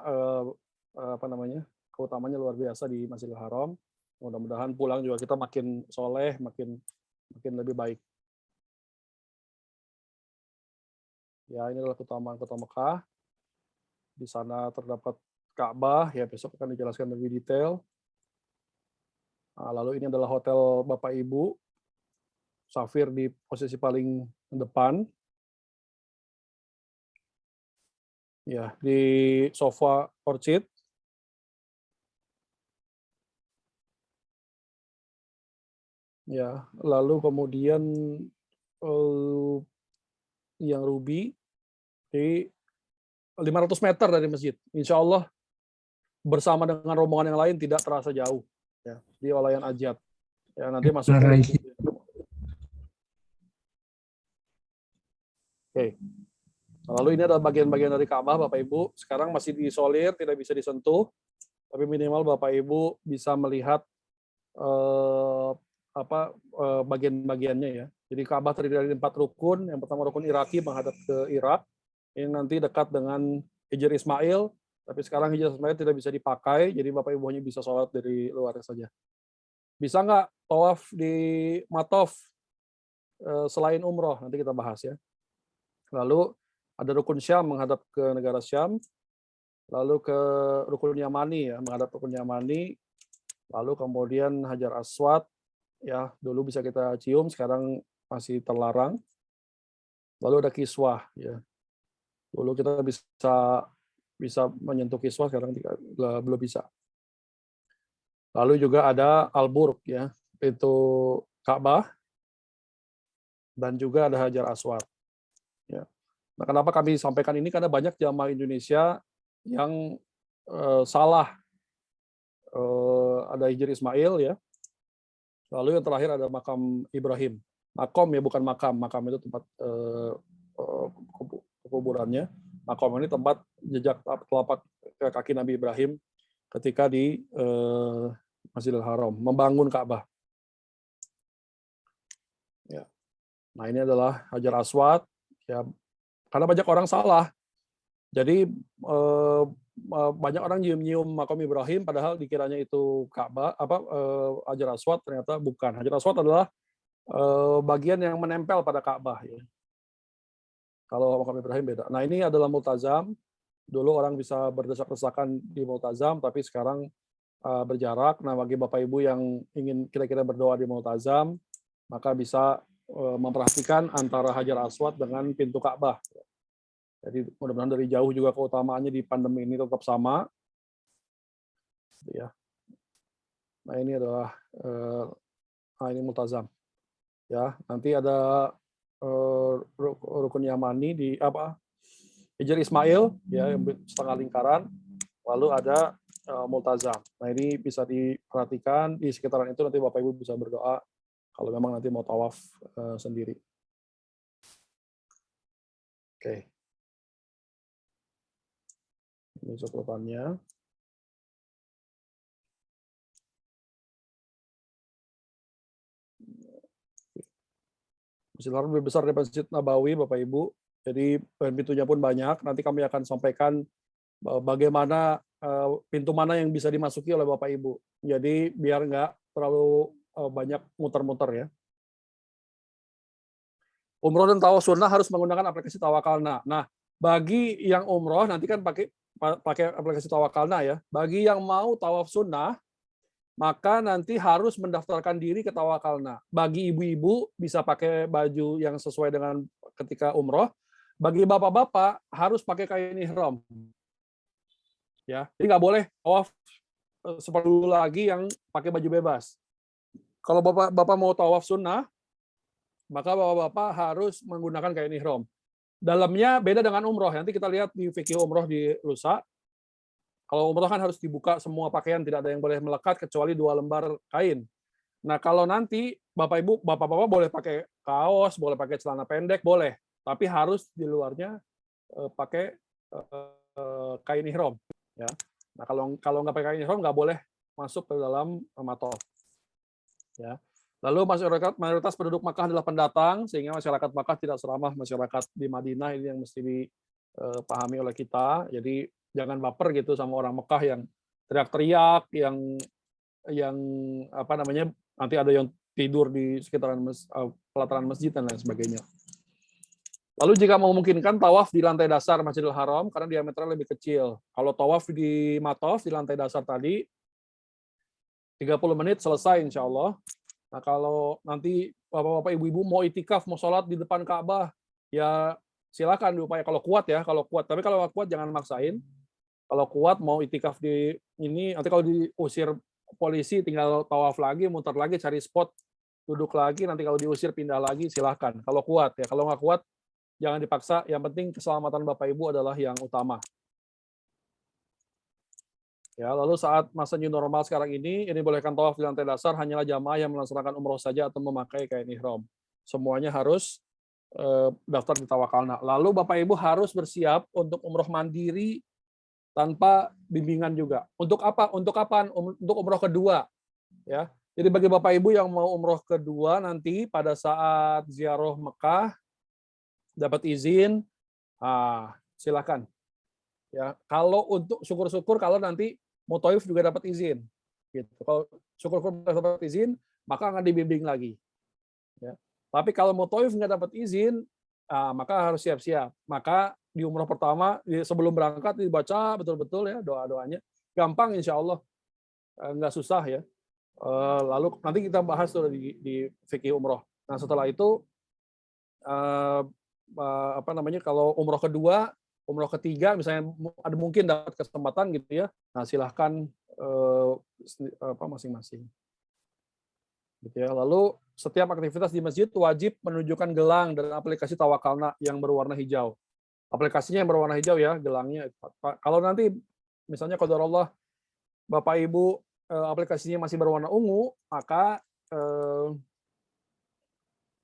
apa namanya keutamanya luar biasa di Masjidil Haram. Mudah-mudahan pulang juga kita makin soleh, makin lebih baik. Ya, ini adalah keutamaan Kota Mekah. Di sana terdapat Ka'bah, ya besok akan dijelaskan lebih detail. Nah, lalu ini adalah hotel Bapak Ibu, Safir di posisi paling depan. Ya, di sofa Orchid. Ya, lalu kemudian yang Ruby di 500 meter dari masjid. Insya Allah bersama dengan rombongan yang lain tidak terasa jauh. Ya, di Olayan Ajat. Ya, nanti masuk ke Oke. Lalu ini adalah bagian-bagian dari Ka'bah, Bapak Ibu. Sekarang masih diisolir, tidak bisa disentuh. Tapi minimal Bapak Ibu bisa melihat bagian-bagiannya ya. Jadi Ka'bah terdiri dari 4 rukun. Yang pertama rukun Iraki menghadap ke Irak. Yang nanti dekat dengan Hijr Ismail. Tapi sekarang Hijr Ismail tidak bisa dipakai. Jadi Bapak Ibu hanya bisa sholat dari luar saja. Bisa nggak tawaf di Matof selain umroh? Nanti kita bahas ya. Lalu ada rukun Syam menghadap ke negara Syam. Lalu ke rukun Yamani ya, menghadap rukun Yamani. Lalu kemudian Hajar Aswad, ya dulu bisa kita cium, sekarang masih terlarang. Lalu ada Kiswah, ya. Dulu kita bisa menyentuh Kiswah, sekarang belum bisa. Lalu juga ada Al-Burq, ya, itu Ka'bah, dan juga ada Hajar Aswad. Ya. Nah, kenapa kami sampaikan ini? Karena banyak jamaah Indonesia yang salah. Ada Hijr Ismail ya. Lalu yang terakhir ada makam Ibrahim. Makom ya, bukan makam. Makam itu tempat kuburannya. Makom ini tempat jejak telapak kaki Nabi Ibrahim ketika di Masjidil Haram membangun Ka'bah. Ya. Nah, ini adalah Hajar Aswad ya. Karena banyak orang salah. Jadi banyak orang nyium-nyium makam Ibrahim padahal dikiranya itu Ka'bah Hajar Aswad, ternyata bukan. Hajar Aswad adalah bagian yang menempel pada Ka'bah ya. Kalau makam Ibrahim beda. Nah, ini adalah multazam. Dulu orang bisa berdesak-desakan di multazam, tapi sekarang berjarak. Nah, bagi Bapak Ibu yang ingin kira-kira berdoa di multazam, maka bisa memperhatikan antara Hajar Aswad dengan pintu Ka'bah. Jadi mudah-mudahan dari jauh juga keutamaannya di pandemi ini tetap sama. Ya. Nah, ini adalah ini multazam. Ya, nanti ada rukun Yamani di Hijr Ismail ya, setengah lingkaran. Lalu ada multazam. Nah, ini bisa diperhatikan di sekitaran itu, nanti Bapak Ibu bisa berdoa kalau memang nanti mau tawaf sendiri. Oke. Ini catatannya. Masjidil Haram lebih besar dari Masjid Nabawi, Bapak Ibu. Jadi pintunya pun banyak. Nanti kami akan sampaikan bagaimana pintu mana yang bisa dimasuki oleh Bapak Ibu. Jadi biar nggak terlalu banyak muter-muter ya. Umroh dan tawaf sunnah harus menggunakan aplikasi Tawakalna. Nah, bagi yang umroh nanti kan pakai aplikasi Tawakalna ya. Bagi yang mau tawaf sunnah, maka nanti harus mendaftarkan diri ke Tawakalna. Bagi ibu-ibu bisa pakai baju yang sesuai dengan ketika umroh. Bagi bapak-bapak harus pakai kain ihram. Ya, jadi nggak boleh tawaf seperti dulu lagi yang pakai baju bebas. Kalau bapak mau tawaf sunnah, maka bapak-bapak harus menggunakan kain ihram. Dalamnya beda dengan umroh. Nanti kita lihat di fikih umroh di lusa. Kalau umroh kan harus dibuka semua pakaian, tidak ada yang boleh melekat kecuali 2 lembar kain. Nah, kalau nanti Bapak Ibu, Bapak-bapak boleh pakai kaos, boleh pakai celana pendek, boleh. Tapi harus di luarnya pakai kain ihram. Ya. Nah, kalau nggak pakai kain ihram nggak boleh masuk ke dalam matof. Ya. Lalu mayoritas penduduk Makkah adalah pendatang, sehingga masyarakat Makkah tidak seramah masyarakat di Madinah. Ini yang mesti dipahami oleh kita. Jadi jangan baper gitu sama orang Mekah yang teriak-teriak, yang apa namanya, nanti ada yang tidur di sekitaran pelataran masjid dan lain sebagainya. Lalu jika memungkinkan tawaf di lantai dasar Masjidil Haram karena diameternya lebih kecil. Kalau tawaf di matof di lantai dasar tadi 30 menit selesai insya Allah. Nah, kalau nanti bapak-bapak ibu-ibu mau itikaf, mau sholat di depan Ka'bah, ya silakan diupaya kalau kuat ya, kalau kuat. Tapi kalau nggak kuat jangan maksain. Kalau kuat mau itikaf di ini, nanti kalau diusir polisi tinggal tawaf lagi, muter lagi, cari spot, duduk lagi, nanti kalau diusir pindah lagi, silahkan. Kalau kuat ya, kalau nggak kuat jangan dipaksa. Yang penting keselamatan bapak ibu adalah yang utama. Ya, lalu saat masa new normal sekarang ini bolehkan tawaf di lantai dasar hanyalah jamaah yang melaksanakan umroh saja atau memakai kain ihram. Semuanya harus daftar di Tawakalna. Lalu Bapak Ibu harus bersiap untuk umroh mandiri tanpa bimbingan juga. Untuk apa? Untuk kapan? Untuk umroh kedua. Ya. Jadi bagi Bapak Ibu yang mau umroh kedua nanti pada saat ziarah Mekah dapat izin, silakan. Ya, kalau untuk syukur-syukur kalau nanti Mutoif juga dapat izin. Gitu. Kalau syukur-syukur dapat izin, maka akan dibimbing lagi. Ya. Tapi kalau Mutoif nggak dapat izin, maka harus siap-siap. Maka di umroh pertama sebelum berangkat dibaca betul-betul ya doa-doanya. Gampang insya Allah, nggak susah ya. Lalu nanti kita bahas tuh di fikih umroh. Nah setelah itu apa namanya, kalau umroh kedua, umroh ketiga misalnya ada mungkin dapat kesempatan gitu ya, nah silahkan masing-masing gitu ya. Lalu setiap aktivitas di masjid wajib menunjukkan gelang dan aplikasi Tawakalna yang berwarna hijau. Aplikasinya yang berwarna hijau ya, gelangnya. Kalau nanti misalnya qadarullah Bapak Ibu aplikasinya masih berwarna ungu, maka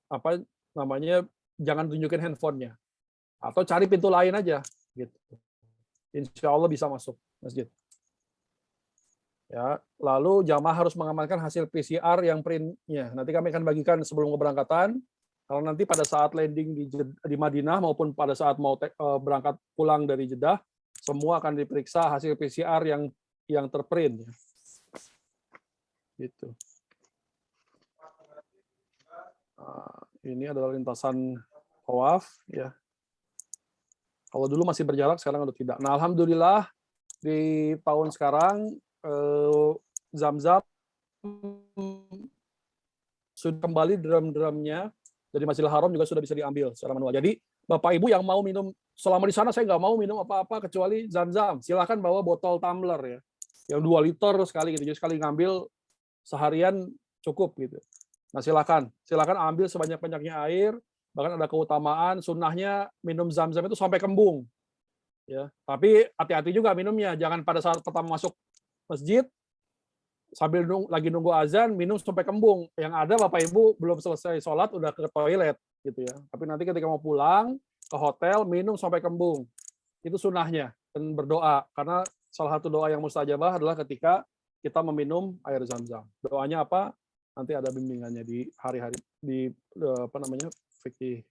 apa namanya, jangan tunjukin handphonenya atau cari pintu lain aja gitu. Insya Allah bisa masuk masjid. Ya, lalu jamaah harus mengamankan hasil PCR yang printnya. Nanti kami akan bagikan sebelum keberangkatan. Kalau nanti pada saat landing di Madinah maupun pada saat mau berangkat pulang dari Jeddah, semua akan diperiksa hasil PCR yang terprint. Gitu. Ini adalah lintasan tawaf ya. Kalau dulu masih berjarak, sekarang udah tidak. Nah, alhamdulillah di tahun sekarang Zam-Zam sudah kembali drum-drumnya dari Masjidil Haram juga sudah bisa diambil secara manual. Jadi Bapak Ibu yang mau minum selama di sana, saya nggak mau minum apa-apa kecuali Zam-Zam. Silakan bawa botol tumbler ya, yang 2 liter sekali gitu. Jadi sekali ngambil seharian cukup gitu. Nah silakan ambil sebanyak-banyaknya air. Bahkan ada keutamaan sunnahnya minum Zam-Zam itu sampai kembung. Ya, tapi hati-hati juga minumnya. Jangan pada saat pertama masuk masjid sambil lagi nunggu azan minum sampai kembung. Yang ada Bapak Ibu belum selesai sholat udah ke toilet gitu ya. Tapi nanti ketika mau pulang ke hotel minum sampai kembung. Itu sunnahnya, dan berdoa karena salah satu doa yang mustajabah adalah ketika kita meminum air Zam-Zam. Doanya apa? Nanti ada bimbingannya di hari-hari di fikih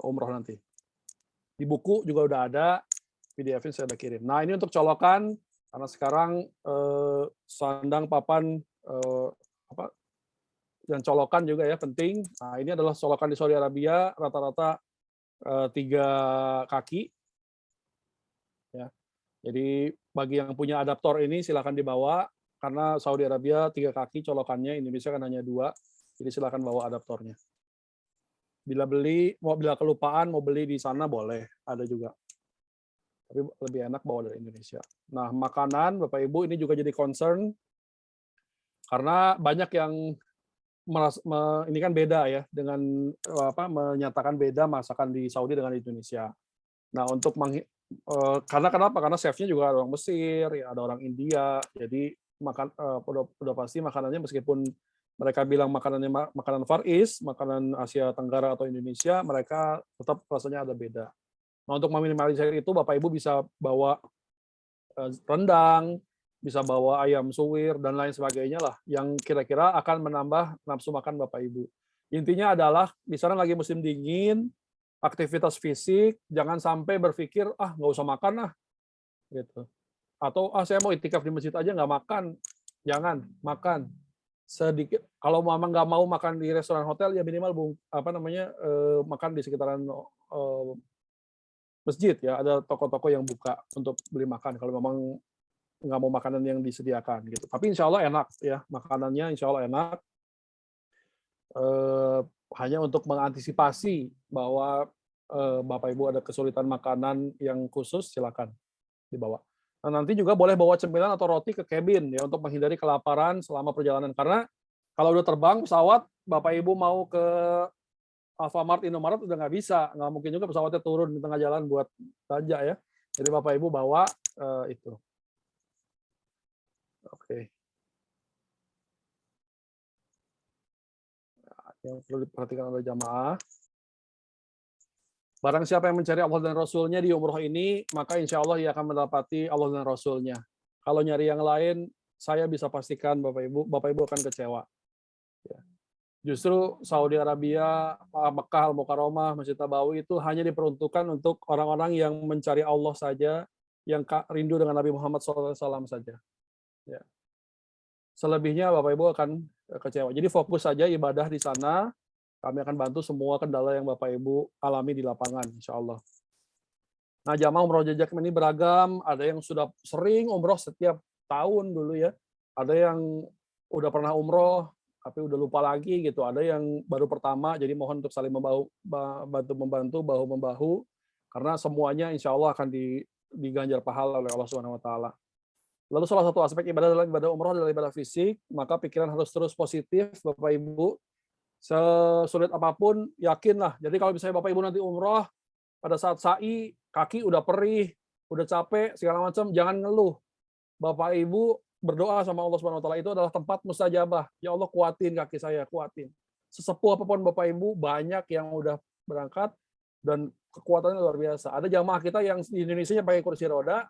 umroh nanti. Di buku juga udah ada, PDF-nya saya udah kirim. Nah, ini untuk colokan karena sekarang sandang papan dan colokan juga ya penting. Nah, ini adalah colokan di Saudi Arabia rata-rata 3 kaki. Ya. Jadi bagi yang punya adaptor ini silakan dibawa karena Saudi Arabia 3 kaki colokannya, Indonesia kan hanya 2. Jadi silakan bawa adaptornya. Bila kelupaan mau beli di sana boleh, ada juga. Tapi lebih enak bawa dari Indonesia. Nah, makanan Bapak Ibu ini juga jadi concern karena banyak yang ini kan beda ya dengan menyatakan beda masakan di Saudi dengan di Indonesia. Nah, untuk karena kenapa? Karena chefnya juga ada orang Mesir, ya, ada orang India. Jadi udah pasti makanannya meskipun mereka bilang makanannya makanan Far East, makanan Asia Tenggara atau Indonesia, mereka tetap rasanya ada beda. Nah, untuk meminimalisir itu, Bapak Ibu bisa bawa rendang, bisa bawa ayam suwir dan lain sebagainya lah, yang kira-kira akan menambah nafsu makan Bapak Ibu. Intinya adalah di sana lagi musim dingin, aktivitas fisik, jangan sampai berpikir nggak usah makan gitu. Atau saya mau itikaf di masjid aja nggak makan, jangan makan sedikit. Kalau memang nggak mau makan di restoran hotel, ya minimal makan di sekitaran masjid ya, ada toko-toko yang buka untuk beli makan. Kalau memang nggak mau makanan yang disediakan gitu. Tapi insya Allah enak ya, makanannya insya Allah enak. Hanya untuk mengantisipasi bahwa Bapak Ibu ada kesulitan makanan yang khusus, silakan dibawa. Nah, nanti juga boleh bawa cemilan atau roti ke cabin ya untuk menghindari kelaparan selama perjalanan. Karena kalau udah terbang pesawat, Bapak Ibu mau ke Alfamart, Indomaret udah nggak bisa, nggak mungkin juga pesawatnya turun di tengah jalan buat belanja ya. Jadi Bapak Ibu bawa itu. Oke. Yang perlu diperhatikan oleh jamaah. Barang siapa yang mencari Allah dan Rasul-Nya di umroh ini, maka insya Allah ia akan mendapati Allah dan Rasul-Nya. Kalau nyari yang lain, saya bisa pastikan Bapak Ibu akan kecewa. Ya. Justru Saudi Arabia, Mekah, Al-Mukarramah, Masjid Nabawi itu hanya diperuntukkan untuk orang-orang yang mencari Allah saja, yang rindu dengan Nabi Muhammad SAW saja. Ya. Selebihnya Bapak Ibu akan kecewa. Jadi fokus saja ibadah di sana. Kami akan bantu semua kendala yang Bapak Ibu alami di lapangan, insya Allah. Nah, jamaah umroh jejak ini beragam. Ada yang sudah sering umroh setiap tahun dulu ya. Ada yang udah pernah umroh, tapi udah lupa lagi gitu. Ada yang baru pertama, jadi mohon untuk saling membantu, bahu-membahu. Karena semuanya insya Allah akan diganjar pahala oleh Allah Subhanahu Wa Taala. Lalu salah satu aspek ibadah dalam ibadah umroh adalah ibadah fisik, maka pikiran harus terus positif, Bapak Ibu. Sesulit apapun, yakinlah. Jadi kalau misalnya Bapak Ibu nanti umroh, pada saat sa'i, kaki udah perih, udah capek, segala macam, jangan ngeluh. Bapak Ibu berdoa sama Allah Subhanahu Wa Taala, itu adalah tempat mustajabah. Ya Allah, kuatin kaki saya, kuatin. Sesepuh apapun Bapak Ibu, banyak yang udah berangkat, dan kekuatannya luar biasa. Ada jamaah kita yang di Indonesia pakai kursi roda,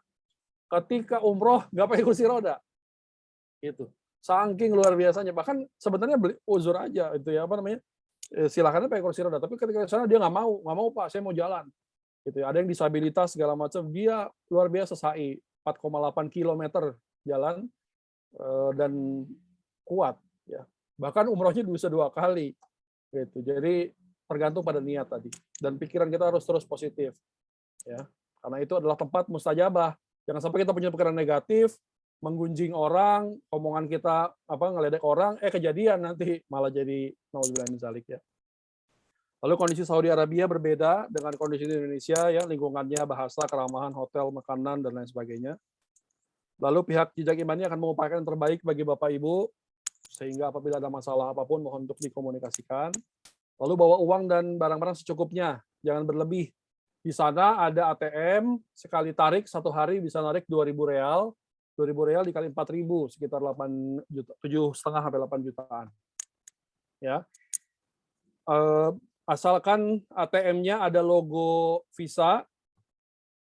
ketika umroh nggak pakai kursi roda, itu saking luar biasanya. Bahkan sebenarnya beli uzur aja itu ya, silakan pakai kursi roda. Tapi ketika sana dia nggak mau Pak, saya mau jalan. Gitu ya. Ada yang disabilitas segala macam, dia luar biasa sa'i 4,8 km jalan dan kuat ya. Bahkan umrohnya bisa 2 kali. Gitu. Jadi tergantung pada niat tadi. Dan pikiran kita harus terus positif ya. Karena itu adalah tempat mustajabah. Jangan sampai kita punya pikiran negatif, menggunjing orang, omongan kita ngeledek orang, kejadian nanti malah jadi naudzubillah min dzalik ya. Lalu kondisi Saudi Arabia berbeda dengan kondisi di Indonesia ya, lingkungannya, bahasa, keramahan, hotel, makanan dan lain sebagainya. Lalu pihak jejak imannya akan mengupayakan yang terbaik bagi Bapak Ibu sehingga apabila ada masalah apapun mohon untuk dikomunikasikan. Lalu bawa uang dan barang-barang secukupnya, jangan berlebih. Di sana ada ATM, sekali tarik 1 hari bisa narik 2.000 real. 2.000 real dikali 4.000, sekitar 8 juta, 7,5 sampai 8 jutaan. Ya. Asalkan ATM-nya ada logo Visa,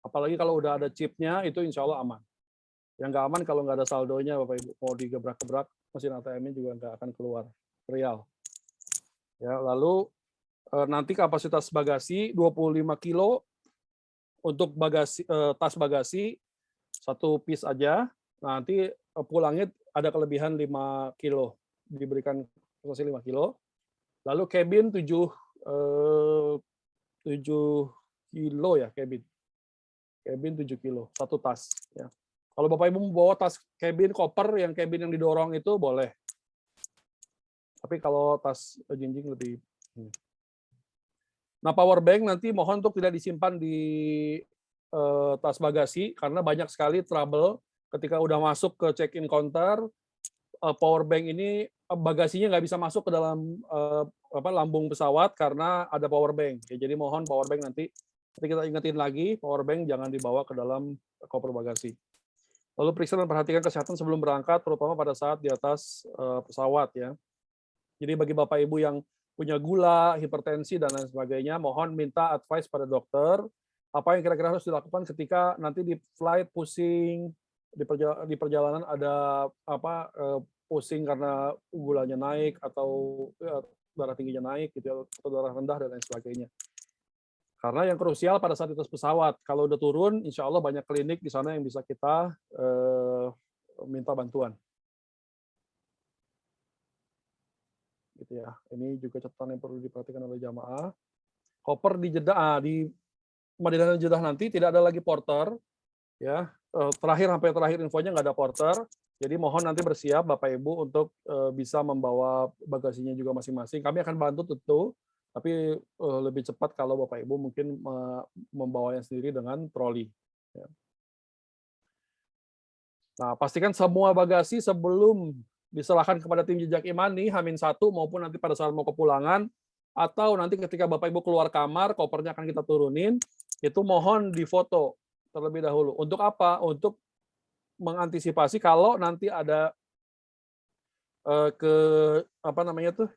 apalagi kalau udah ada chipnya, itu insya Allah aman. Yang nggak aman kalau nggak ada saldonya, Bapak Ibu. Mau digebrak-gebrak, mesin ATM-nya juga nggak akan keluar real. Ya, lalu nanti kapasitas bagasi 25 kilo untuk bagasi, tas bagasi 1 piece aja. Nanti pulangnya ada kelebihan 5 kilo, diberikan posisi 5 kilo. Lalu cabin 7 kilo ya cabin. Cabin 7 kilo, 1 tas. Ya. Kalau Bapak Ibu mau bawa tas cabin, koper, yang cabin yang didorong itu boleh. Tapi kalau tas jinjing lebih. Nah, power bank nanti mohon untuk tidak disimpan di tas bagasi, karena banyak sekali trouble ketika udah masuk ke check-in counter, power bank ini bagasinya nggak bisa masuk ke dalam lambung pesawat karena ada power bank. Ya, jadi mohon power bank nanti kita ingetin lagi, power bank jangan dibawa ke dalam koper bagasi. Lalu periksa dan perhatikan kesehatan sebelum berangkat, terutama pada saat di atas pesawat ya. Jadi bagi Bapak Ibu yang punya gula, hipertensi dan lain sebagainya, mohon minta advice pada dokter apa yang kira-kira harus dilakukan ketika nanti di flight pusing, di perjalanan ada pusing karena gulanya naik atau darah tingginya naik gitu ya, atau darah rendah dan lain sebagainya. Karena yang krusial pada saat di atas pesawat, kalau udah turun, insya Allah banyak klinik di sana yang bisa kita minta bantuan. Gitu ya. Ini juga catatan yang perlu diperhatikan oleh jamaah. Koper di Jeddah, di Madinah dan Jeddah nanti tidak ada lagi porter, ya. Sampai terakhir infonya nggak ada porter. Jadi mohon nanti bersiap Bapak Ibu untuk bisa membawa bagasinya juga masing-masing. Kami akan bantu tentu, tapi lebih cepat kalau Bapak Ibu mungkin membawanya sendiri dengan troli. Ya. Nah, pastikan semua bagasi sebelum diserahkan kepada tim jejak imani H-1 maupun nanti pada saat mau kepulangan atau nanti ketika Bapak Ibu keluar kamar, kopernya akan kita turunin, itu mohon difoto terlebih dahulu. Untuk apa? Untuk mengantisipasi kalau nanti ada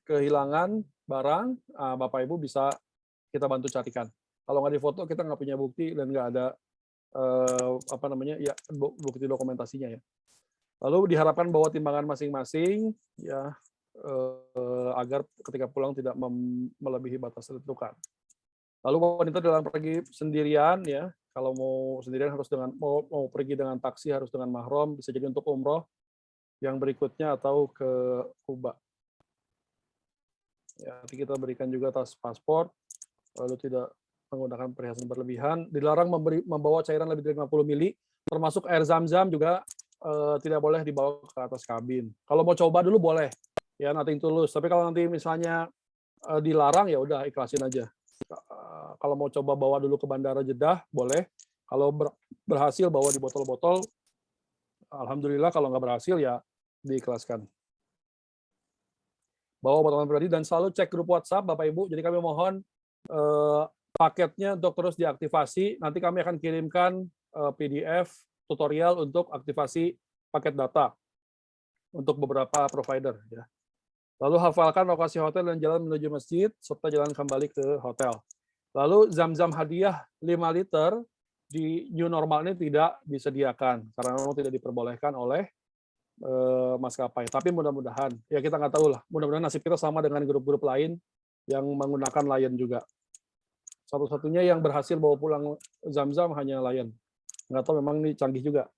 kehilangan barang, Bapak Ibu bisa kita bantu carikan. Kalau nggak difoto kita nggak punya bukti dan nggak ada bukti dokumentasinya ya. Lalu diharapkan bawa timbangan masing-masing ya agar ketika pulang tidak melebihi batas tentukan. Lalu wanita dalam pergi sendirian ya, kalau mau sendirian harus mau pergi dengan taksi harus dengan mahram, bisa jadi untuk umroh yang berikutnya atau ke Kuba. Ya, nanti kita berikan juga tas paspor, lalu tidak menggunakan perhiasan berlebihan, dilarang membawa cairan lebih dari 50 ml, termasuk air zam-zam juga tidak boleh dibawa ke atas kabin. Kalau mau coba dulu boleh, ya nothing tulus. Tapi kalau nanti misalnya dilarang ya udah ikhlasin aja. Kalau mau coba bawa dulu ke bandara Jeddah boleh. Kalau berhasil bawa di botol-botol, alhamdulillah. Kalau nggak berhasil ya diikhlaskan. Bawa botol pribadi dan selalu cek grup WhatsApp Bapak Ibu. Jadi kami mohon paketnya untuk terus diaktifasi. Nanti kami akan kirimkan PDF tutorial untuk aktivasi paket data untuk beberapa provider. Ya. Lalu hafalkan lokasi hotel dan jalan menuju masjid, serta jalan kembali ke hotel. Lalu zam-zam hadiah 5 liter di new normal ini tidak disediakan, karena memang tidak diperbolehkan oleh maskapai. Tapi mudah-mudahan, ya kita nggak tahu lah, mudah-mudahan nasib kita sama dengan grup-grup lain yang menggunakan Lion juga. Satu-satunya yang berhasil bawa pulang zam-zam hanya Lion. Nggak tahu memang ini canggih juga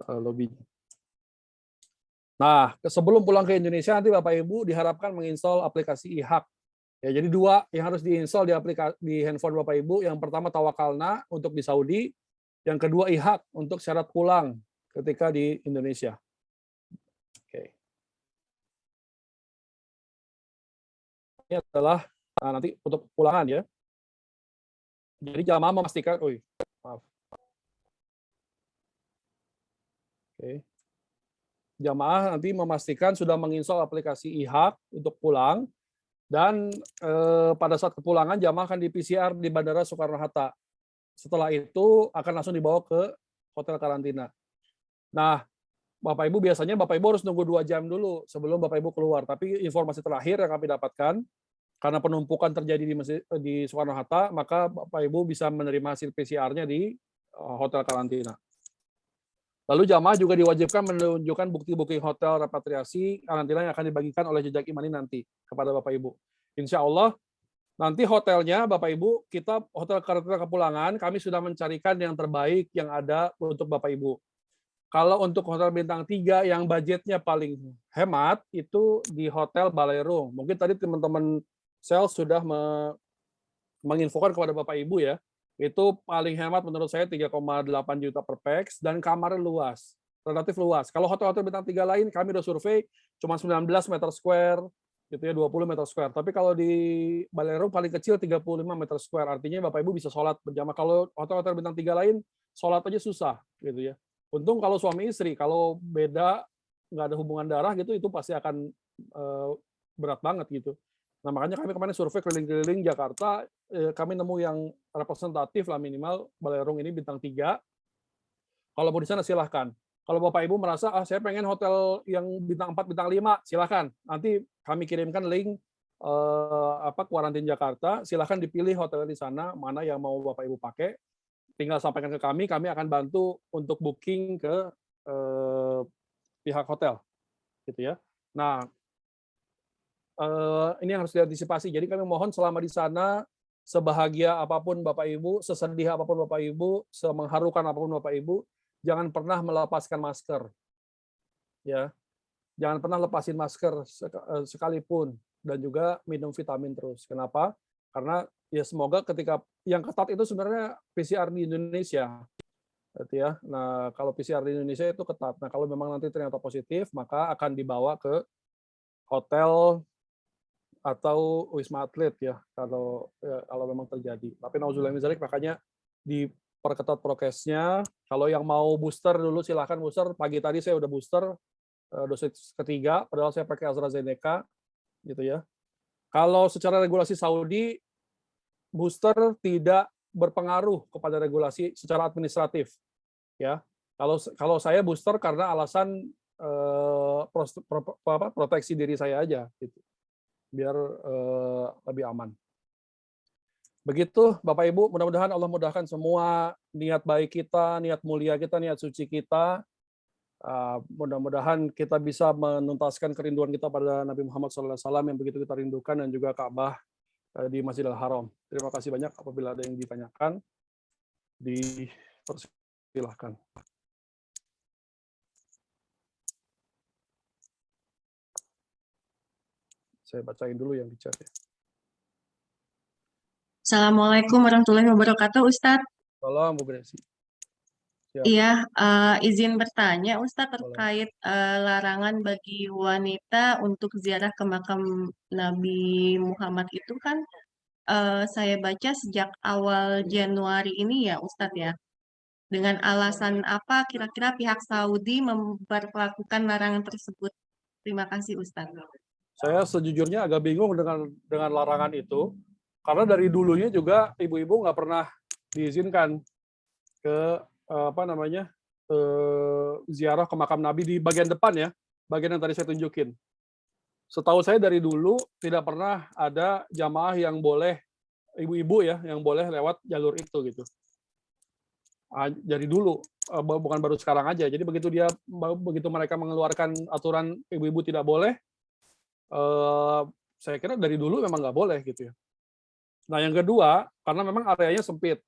lobbynya. Nah, sebelum pulang ke Indonesia nanti Bapak Ibu diharapkan menginstal aplikasi iHaq. Ya, jadi 2 yang harus diinstal di handphone Bapak Ibu. Yang pertama Tawakalna untuk di Saudi, yang kedua iHaq untuk syarat pulang ketika di Indonesia. Oke. Ini adalah nanti untuk pulangan ya. Jadi jamaah memastikan, maaf. Oke. Jamaah nanti memastikan sudah menginstal aplikasi iHaq untuk pulang dan pada saat kepulangan jamaah akan di PCR di Bandara Soekarno-Hatta. Setelah itu akan langsung dibawa ke hotel karantina. Nah, Bapak Ibu biasanya Bapak Ibu harus nunggu 2 jam dulu sebelum Bapak Ibu keluar. Tapi informasi terakhir yang kami dapatkan, karena penumpukan terjadi di Soekarno-Hatta, maka Bapak Ibu bisa menerima hasil PCR-nya di hotel karantina. Lalu jamaah juga diwajibkan menunjukkan bukti-bukti hotel repatriasi karantina yang akan dibagikan oleh jejak imani nanti kepada Bapak Ibu. Insya Allah nanti hotelnya Bapak Ibu, kita hotel karantina kepulangan, kami sudah mencarikan yang terbaik yang ada untuk Bapak Ibu. Kalau untuk hotel bintang 3 yang budgetnya paling hemat itu di Hotel Balerung. Mungkin tadi teman-teman sales sudah menginfokan kepada Bapak Ibu ya. Itu paling hemat menurut saya 3,8 juta per pax dan kamarnya luas, relatif luas. Kalau hotel-hotel bintang 3 lain kami udah survei cuma 19 meter square, gitu ya 20 meter square. Tapi kalau di Balerung paling kecil 35 meter square. Artinya Bapak Ibu bisa sholat berjamaah. Kalau hotel-hotel bintang 3 lain sholat aja susah, gitu ya. Untung kalau suami istri, kalau beda nggak ada hubungan darah gitu, itu pasti akan berat banget gitu. Nah makanya kami kemarin survei keliling-keliling Jakarta, kami nemu yang representatif lah minimal Balerung ini bintang 3. Kalau mau di sana silahkan. Kalau Bapak Ibu merasa saya pengen hotel yang bintang 4, bintang 5, silahkan. Nanti kami kirimkan link Kuarantin Jakarta, silahkan dipilih hotel di sana mana yang mau Bapak Ibu pakai. Tinggal sampaikan ke kami akan bantu untuk booking ke pihak hotel, gitu ya. Nah, ini yang harus diantisipasi. Jadi kami mohon selama di sana, sebahagia apapun Bapak Ibu, sesedih apapun Bapak Ibu, semengharukan apapun Bapak Ibu, jangan pernah melepaskan masker. Ya. Jangan pernah lepasin masker sekalipun, dan juga minum vitamin terus. Kenapa? Karena ya semoga ketika yang ketat itu sebenarnya PCR di Indonesia. Berarti ya. Nah, kalau PCR di Indonesia itu ketat. Nah, kalau memang nanti ternyata positif, maka akan dibawa ke hotel atau wisma atlet ya kalau memang terjadi. Tapi nauzubillah min dzalik, makanya diperketat prokesnya. Kalau yang mau booster dulu silahkan booster. Pagi tadi saya udah booster dosis ketiga, padahal saya pakai AstraZeneca gitu ya. Kalau secara regulasi Saudi, booster tidak berpengaruh kepada regulasi secara administratif ya. Kalau saya booster karena alasan proteksi diri saya aja gitu, biar lebih aman. Begitu Bapak Ibu, mudah-mudahan Allah mudahkan semua niat baik kita, niat mulia kita, niat suci kita. Mudah-mudahan kita bisa menuntaskan kerinduan kita pada Nabi Muhammad SAW yang begitu kita rindukan, dan juga Ka'bah di Masjidil Haram. Terima kasih banyak. Apabila ada yang ditanyakan, dipersilahkan. Saya bacain dulu yang di chat ya. Assalamualaikum warahmatullahi wabarakatuh, Ustadz. Salam Bu Gresi. Siap. Iya, izin bertanya, Ustadz, terkait larangan bagi wanita untuk ziarah ke makam Nabi Muhammad itu kan saya baca sejak awal Januari ini ya, Ustadz ya. Dengan alasan apa kira-kira pihak Saudi memperlakukan larangan tersebut? Terima kasih, Ustadz. Saya sejujurnya agak bingung dengan larangan itu, karena dari dulunya juga ibu-ibu nggak pernah diizinkan ke ziarah ke makam Nabi di bagian depan ya, bagian yang tadi saya tunjukin. Setahu saya dari dulu tidak pernah ada jamaah yang boleh, ibu-ibu ya, yang boleh lewat jalur itu gitu. Dari dulu, bukan baru sekarang aja. Jadi begitu mereka mengeluarkan aturan ibu-ibu tidak boleh, saya kira dari dulu memang nggak boleh gitu ya. Nah yang kedua, karena memang areanya sempit,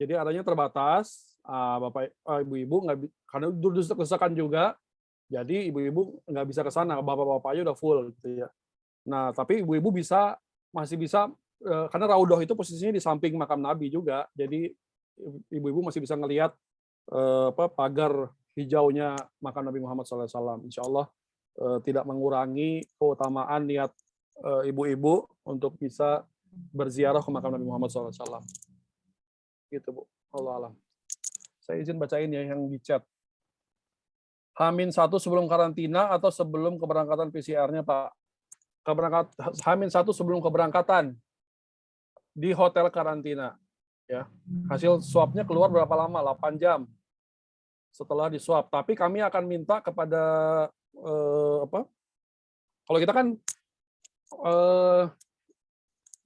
jadi areanya terbatas. Bapak ibu-ibu nggak, karena desak-desakan juga, jadi ibu-ibu nggak bisa ke sana, bapak-bapaknya udah full gitu ya. Nah tapi ibu-ibu masih bisa karena Raudhah itu posisinya di samping makam Nabi juga, jadi ibu-ibu masih bisa ngelihat pagar hijaunya makam Nabi Muhammad SAW. Insya Allah tidak mengurangi keutamaan niat ibu-ibu untuk bisa berziarah ke makam Nabi Muhammad SAW. Gitu Bu, Allah alam. Saya izin bacain ya yang di chat. H-1 sebelum karantina atau sebelum keberangkatan PCR-nya Pak? H-1 sebelum keberangkatan di hotel karantina. Ya. Hasil swabnya keluar berapa lama? 8 jam setelah di swab. Tapi kami akan minta kepada kalau kita kan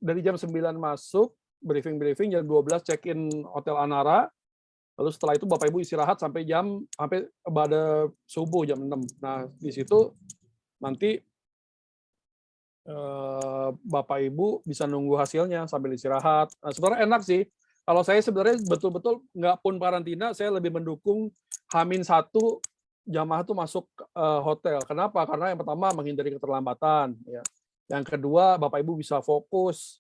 dari jam 9 masuk, briefing jam 12 check-in Hotel Anara. Lalu setelah itu Bapak Ibu istirahat sampai pada subuh jam 6. Nah, di situ nanti Bapak Ibu bisa nunggu hasilnya sambil istirahat. Nah, sebenarnya enak sih. Kalau saya sebenarnya betul-betul nggak pun karantina, saya lebih mendukung H-1 jamaah itu masuk hotel. Kenapa? Karena yang pertama menghindari keterlambatan. Ya. Yang kedua, Bapak Ibu bisa fokus,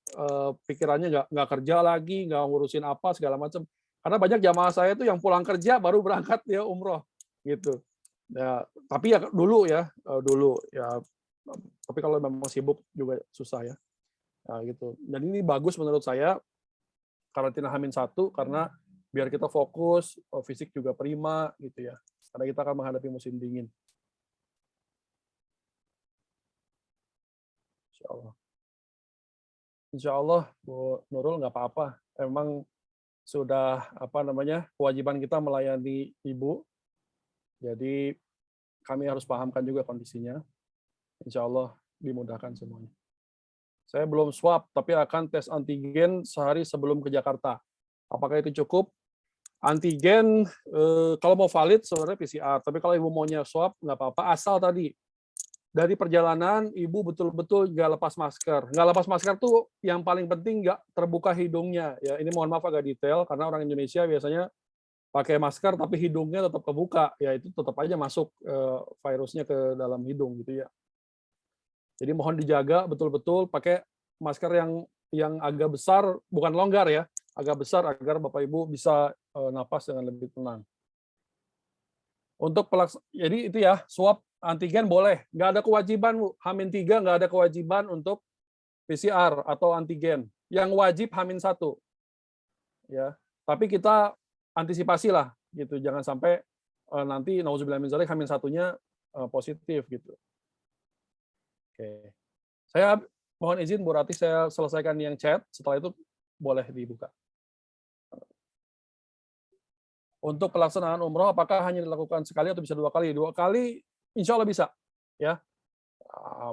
pikirannya nggak kerja lagi, nggak ngurusin apa segala macam. Karena banyak jamaah saya itu yang pulang kerja baru berangkat ya umroh gitu. Ya, tapi ya dulu ya. Tapi kalau memang sibuk juga susah ya. Nah, gitu. Dan ini bagus menurut saya karantina H-1 karena biar kita fokus, fisik juga prima gitu ya. Karena kita akan menghadapi musim dingin. Insya Allah. Insya Allah, Bu Nurul nggak apa-apa. Emang sudah kewajiban kita melayani ibu. Jadi kami harus pahamkan juga kondisinya. Insya Allah dimudahkan semuanya. Saya belum swab, tapi akan tes antigen sehari sebelum ke Jakarta. Apakah itu cukup? Antigen, kalau mau valid sebenarnya PCR. Tapi kalau ibu maunya swab, nggak apa-apa. Asal tadi, dari perjalanan, ibu betul-betul nggak lepas masker. Nggak lepas masker tuh yang paling penting nggak terbuka hidungnya. Ya, ini mohon maaf agak detail, karena orang Indonesia biasanya pakai masker tapi hidungnya tetap kebuka. Ya, itu tetap aja masuk virusnya ke dalam hidung gitu ya. Jadi mohon dijaga betul-betul pakai masker yang agak besar, bukan longgar ya, agak besar agar Bapak Ibu bisa napas dengan lebih tenang. Untuk jadi itu ya, swab antigen boleh, nggak ada kewajiban Bu. H-3 nggak ada kewajiban untuk PCR atau antigen. Yang wajib H-1. Ya, tapi kita antisipasi lah gitu, jangan sampai nanti nauzubillah min dzalik H-1-nya positif gitu. Oke. Saya mohon izin Bu Rati, saya selesaikan yang chat, setelah itu boleh dibuka. Untuk pelaksanaan umroh, apakah hanya dilakukan sekali atau bisa 2 kali? 2 kali, insya Allah bisa. Ya,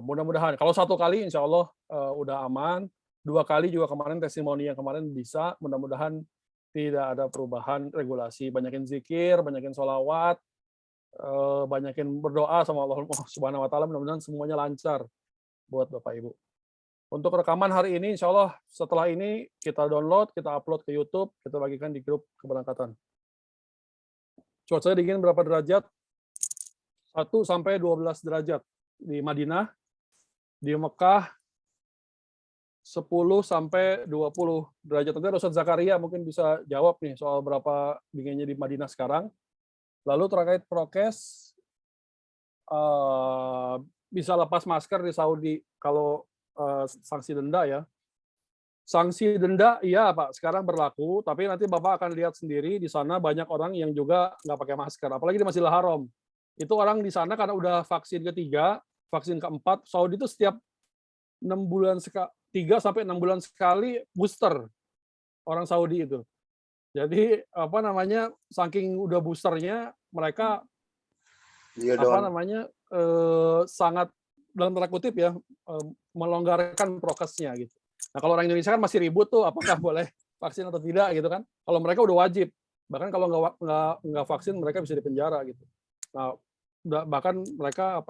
mudah-mudahan. Kalau 1 kali, insya Allah udah aman. 2 kali juga kemarin testimoni yang kemarin bisa. Mudah-mudahan tidak ada perubahan regulasi. Banyakin zikir, banyakin sholawat, banyakin berdoa sama Allah Subhanahu Wa Taala. Mudah-mudahan semuanya lancar buat Bapak Ibu. Untuk rekaman hari ini, insya Allah setelah ini kita download, kita upload ke YouTube, kita bagikan di grup keberangkatan. Cuaca dingin berapa derajat? 1 sampai 12 derajat di Madinah. Di Mekah 10 sampai 20 derajat. Nanti Ustadz Zakaria mungkin bisa jawab nih soal berapa dinginnya di Madinah sekarang. Lalu terkait prokes, bisa lepas masker di Saudi kalau sanksi denda ya. Sanksi denda, iya Pak, sekarang berlaku, tapi nanti Bapak akan lihat sendiri di sana banyak orang yang juga nggak pakai masker, apalagi di Masjidil Haram. Itu orang di sana karena udah vaksin ketiga, vaksin keempat, Saudi itu setiap 3 sampai 6 bulan sekali booster orang Saudi itu. Jadi saking udah boosternya mereka sangat dalam tanda kutip ya melonggarkan prokesnya gitu. Nah, kalau orang Indonesia kan masih ribut tuh, apakah boleh vaksin atau tidak gitu kan? Kalau mereka udah wajib, bahkan kalau nggak vaksin mereka bisa dipenjara gitu. Nah, bahkan mereka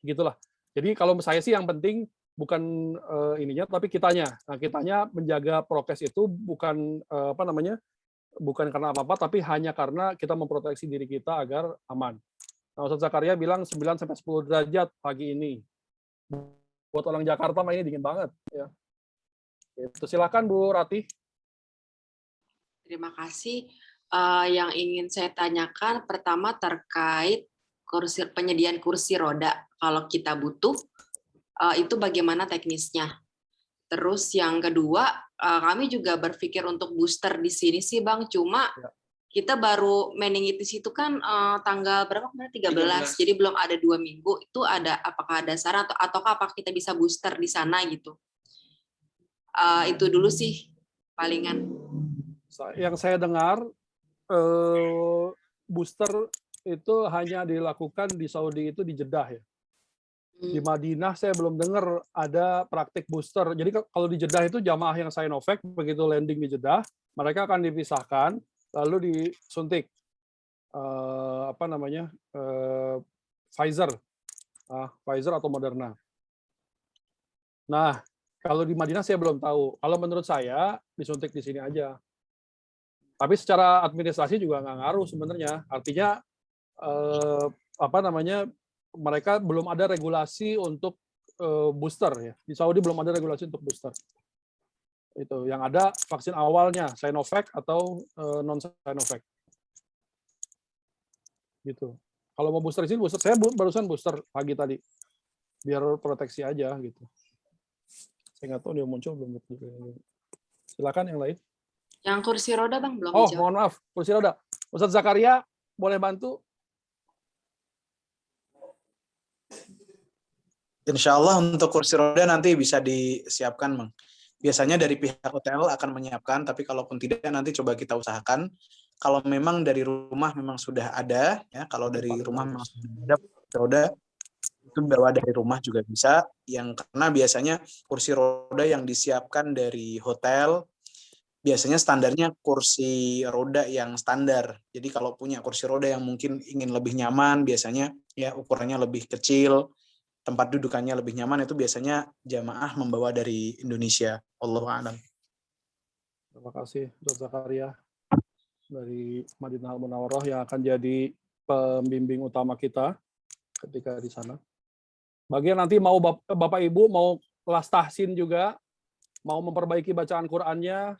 gitulah. Jadi kalau saya sih yang penting bukan ininya, tapi kitanya. Nah, kitanya menjaga prokes itu bukan bukan karena apa-apa, tapi hanya karena kita memproteksi diri kita agar aman. Nah, Ustadz Zakaria bilang 9 sampai 10 derajat pagi ini. Buat orang Jakarta mah ini dingin banget ya. Itu silakan Bu Rati. Terima kasih. Yang ingin saya tanyakan pertama terkait penyediaan kursi roda. Kalau kita butuh, itu bagaimana teknisnya? Terus yang kedua, kami juga berpikir untuk booster di sini sih Bang, cuma kita baru meningitis itu kan tanggal berapa kemarin 13, jadi belum ada 2 minggu. Itu apakah ada saran ataukah apakah kita bisa booster di sana gitu? Itu dulu sih palingan. Yang saya dengar booster itu hanya dilakukan di Saudi itu di Jeddah ya. Di Madinah saya belum dengar ada praktik booster. Jadi kalau di Jeddah itu jamaah yang Sinovac begitu landing di Jeddah, mereka akan dipisahkan lalu disuntik Pfizer atau Moderna. Nah, kalau di Madinah saya belum tahu. Kalau menurut saya disuntik di sini aja. Tapi secara administrasi juga nggak ngaruh sebenarnya. Artinya mereka belum ada regulasi untuk booster ya. Di Saudi belum ada regulasi untuk booster. Itu yang ada vaksin awalnya Sinovac atau non Sinovac gitu. Kalau mau booster di sini booster, saya barusan booster pagi tadi biar proteksi aja gitu. Saya nggak tahu dia muncul belum. Silakan yang lain. Yang kursi roda Bang belum Oh, dijawab. mohon maaf, kursi roda. Ustadz Zakaria boleh bantu? Insya Allah untuk kursi roda nanti bisa disiapkan, Mang. Biasanya dari pihak hotel akan menyiapkan, tapi kalaupun tidak nanti coba kita usahakan. Kalau memang dari rumah memang sudah ada, ya kalau dari rumah memang sudah ada kursi roda, itu bawa dari rumah juga bisa. Yang karena biasanya kursi roda yang disiapkan dari hotel biasanya standarnya kursi roda yang standar. Jadi kalau punya kursi roda yang mungkin ingin lebih nyaman, biasanya ya ukurannya lebih kecil, tempat dudukannya lebih nyaman, itu biasanya jamaah membawa dari Indonesia. Allahu a'lam. Terima kasih Dr. Zakaria dari Madinah Al-Munawwarah yang akan jadi pembimbing utama kita ketika di sana. Bagi yang nanti mau Bapak Ibu mau kelas tahsin juga, mau memperbaiki bacaan Qur'annya,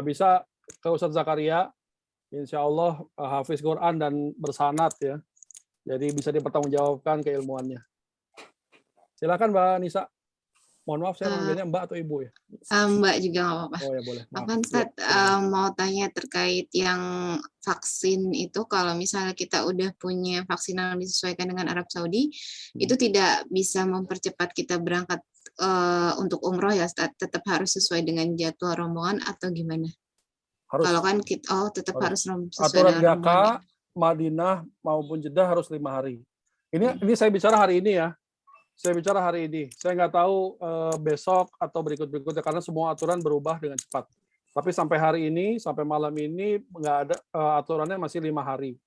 bisa ke Ustadz Zakaria. Insya Allah hafiz Quran dan bersanad ya. Jadi bisa dipertanggungjawabkan keilmuannya. Silakan Mbak Nisa. Mohon maaf saya manggilnya Mbak atau Ibu ya? Mbak juga nggak apa-apa. Oh ya boleh. Maaf. Apa Ustaz, mau tanya terkait yang vaksin itu, kalau misalnya kita udah punya vaksin yang disesuaikan dengan Arab Saudi, itu tidak bisa mempercepat kita berangkat untuk umroh ya Ustaz? Tetap harus sesuai dengan jadwal rombongan atau gimana? Harus. Kalau kan kita tetap harus sesuai aturan dengan rombongan. GAKA, Madinah maupun Jeddah harus 5 hari. Ini saya bicara hari ini ya. Saya bicara hari ini. Saya nggak tahu besok atau berikut-berikutnya karena semua aturan berubah dengan cepat. Tapi sampai hari ini, sampai malam ini nggak ada aturannya masih 5 hari.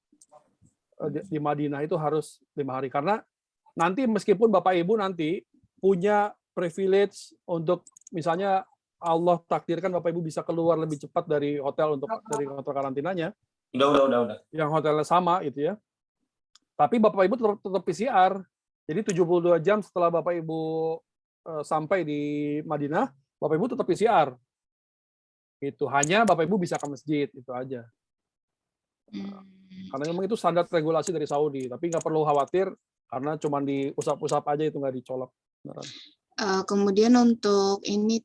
Di Madinah itu harus 5 hari karena nanti meskipun Bapak Ibu nanti punya privilege untuk misalnya Allah takdirkan Bapak Ibu bisa keluar lebih cepat dari hotel dari hotel karantinanya. Udah. Yang hotelnya sama gitu ya. Tapi Bapak Ibu tetap PCR. Jadi 72 jam setelah Bapak Ibu sampai di Madinah, Bapak Ibu tetap PCR. Itu hanya Bapak Ibu bisa ke masjid, itu aja. Karena memang itu standar regulasi dari Saudi, tapi nggak perlu khawatir karena cuma diusap-usap aja, itu nggak dicolok. Kemudian untuk ini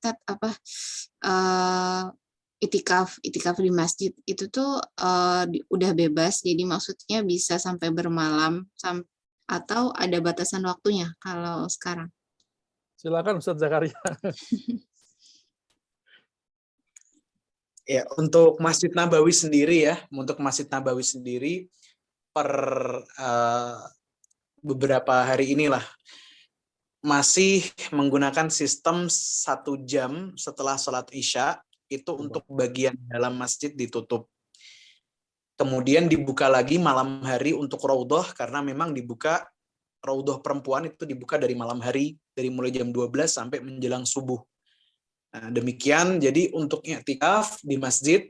itikaf di masjid itu tuh udah bebas, jadi maksudnya bisa sampai bermalam atau ada batasan waktunya kalau sekarang? Silakan Ustadz Zakaria. Ya, untuk Masjid Nabawi sendiri per beberapa hari inilah masih menggunakan sistem 1 jam setelah sholat Isya itu untuk bagian dalam masjid ditutup. Kemudian dibuka lagi malam hari untuk raudhah karena memang dibuka raudhah perempuan itu dibuka dari malam hari, dari mulai jam 12 sampai menjelang subuh. Nah, demikian, jadi untuk i'tikaf di masjid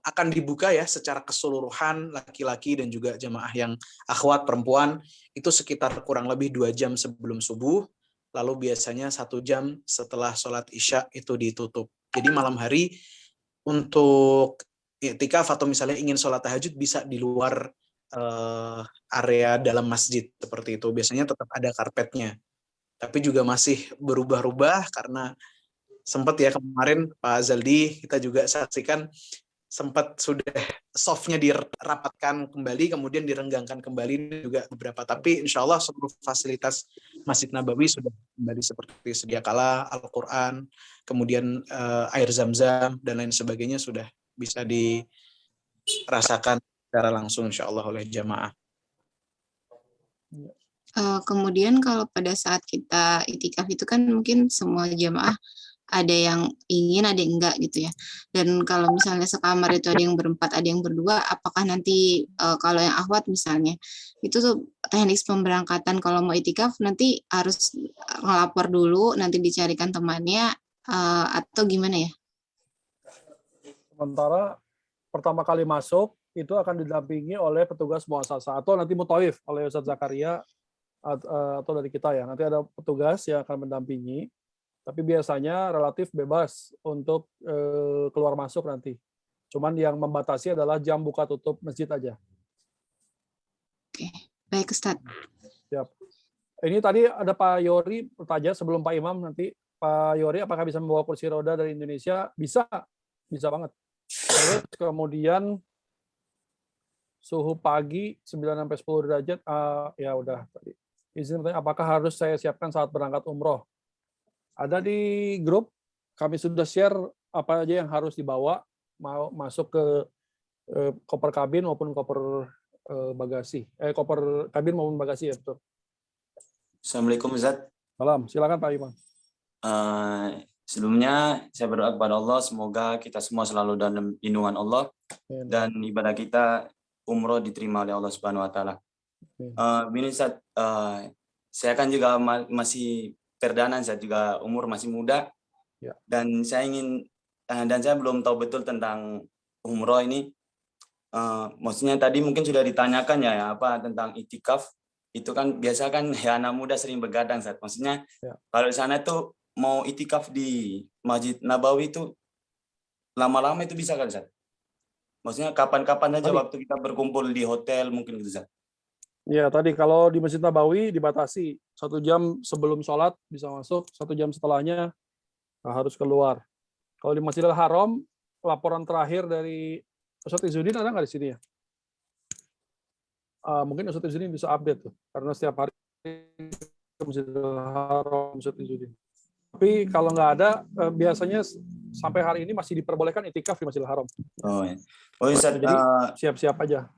akan dibuka ya secara keseluruhan laki-laki dan juga jamaah yang akhwat perempuan itu sekitar kurang lebih 2 jam sebelum subuh, lalu biasanya 1 jam setelah sholat Isya itu ditutup. Jadi malam hari untuk i'tikaf atau misalnya ingin sholat tahajud bisa di luar area dalam masjid seperti itu. Biasanya tetap ada karpetnya. Tapi juga masih berubah-ubah karena sempat ya kemarin Pak Zaldi kita juga saksikan sempat sudah softnya dirapatkan kembali, kemudian direnggangkan kembali juga beberapa. Tapi insya Allah seluruh fasilitas Masjid Nabawi sudah kembali seperti sedia kala, Al-Quran, kemudian air zam-zam, dan lain sebagainya sudah bisa dirasakan secara langsung insya Allah oleh jamaah. Kemudian kalau pada saat kita itikaf itu kan mungkin semua jamaah ada yang ingin, ada yang enggak gitu ya. Dan kalau misalnya sekamar itu ada yang berempat, ada yang berdua, apakah nanti kalau yang akhwat misalnya, itu tuh teknis pemberangkatan kalau mau itikaf nanti harus ngelapor dulu, nanti dicarikan temannya, atau gimana ya? Sementara pertama kali masuk, itu akan didampingi oleh petugas muasasah atau nanti mutawif oleh Ustadz Zakaria atau dari kita ya. Nanti ada petugas yang akan mendampingi. Tapi biasanya relatif bebas untuk keluar masuk nanti. Cuman yang membatasi adalah jam buka tutup masjid aja. Oke, baik Ustaz. Siap. Ini tadi ada Pak Yori bertanya sebelum Pak Imam nanti. Pak Yori apakah bisa membawa kursi roda dari Indonesia? Bisa, bisa banget. Terus kemudian suhu pagi 9 sampai 10 derajat, ya udah tadi. Izin bertanya, apakah harus saya siapkan saat berangkat umroh? Ada di grup, kami sudah share apa aja yang harus dibawa, mau masuk ke koper kabin maupun koper bagasi. Koper kabin maupun bagasi ya, betul. Assalamualaikum Ustaz. Salam, silakan Pak Imam. Sebelumnya saya berdoa kepada Allah semoga kita semua selalu dalam lindungan Allah dan ibadah kita umroh diterima oleh Allah Subhanahu wa taala. Ini Ustaz, saya kan juga masih perdana, saya juga umur masih muda. Ya. Dan saya belum tahu betul tentang umroh ini. Maksudnya tadi mungkin sudah ditanyakan ya apa tentang itikaf. Itu kan biasa kan ya anak muda sering begadang Ustaz. Maksudnya kalau di sana tuh mau itikaf di Masjid Nabawi itu lama-lama itu bisa kan Ustaz? Maksudnya kapan-kapan saja waktu kita berkumpul di hotel mungkin gitu Ustaz. Ya, tadi kalau di Masjid Nabawi dibatasi 1 jam sebelum sholat bisa masuk, 1 jam setelahnya harus keluar. Kalau di Masjidil Haram, laporan terakhir dari Ustadz Izzuddin ada nggak di sini ya? Mungkin Ustadz Izzuddin bisa update tuh, karena setiap hari ke Masjidil Haram Ustadz Izzuddin. Tapi kalau nggak ada, biasanya sampai hari ini masih diperbolehkan itikaf di Masjidil Haram. Oh ya. Oh Ustaz, jadi siap-siap aja.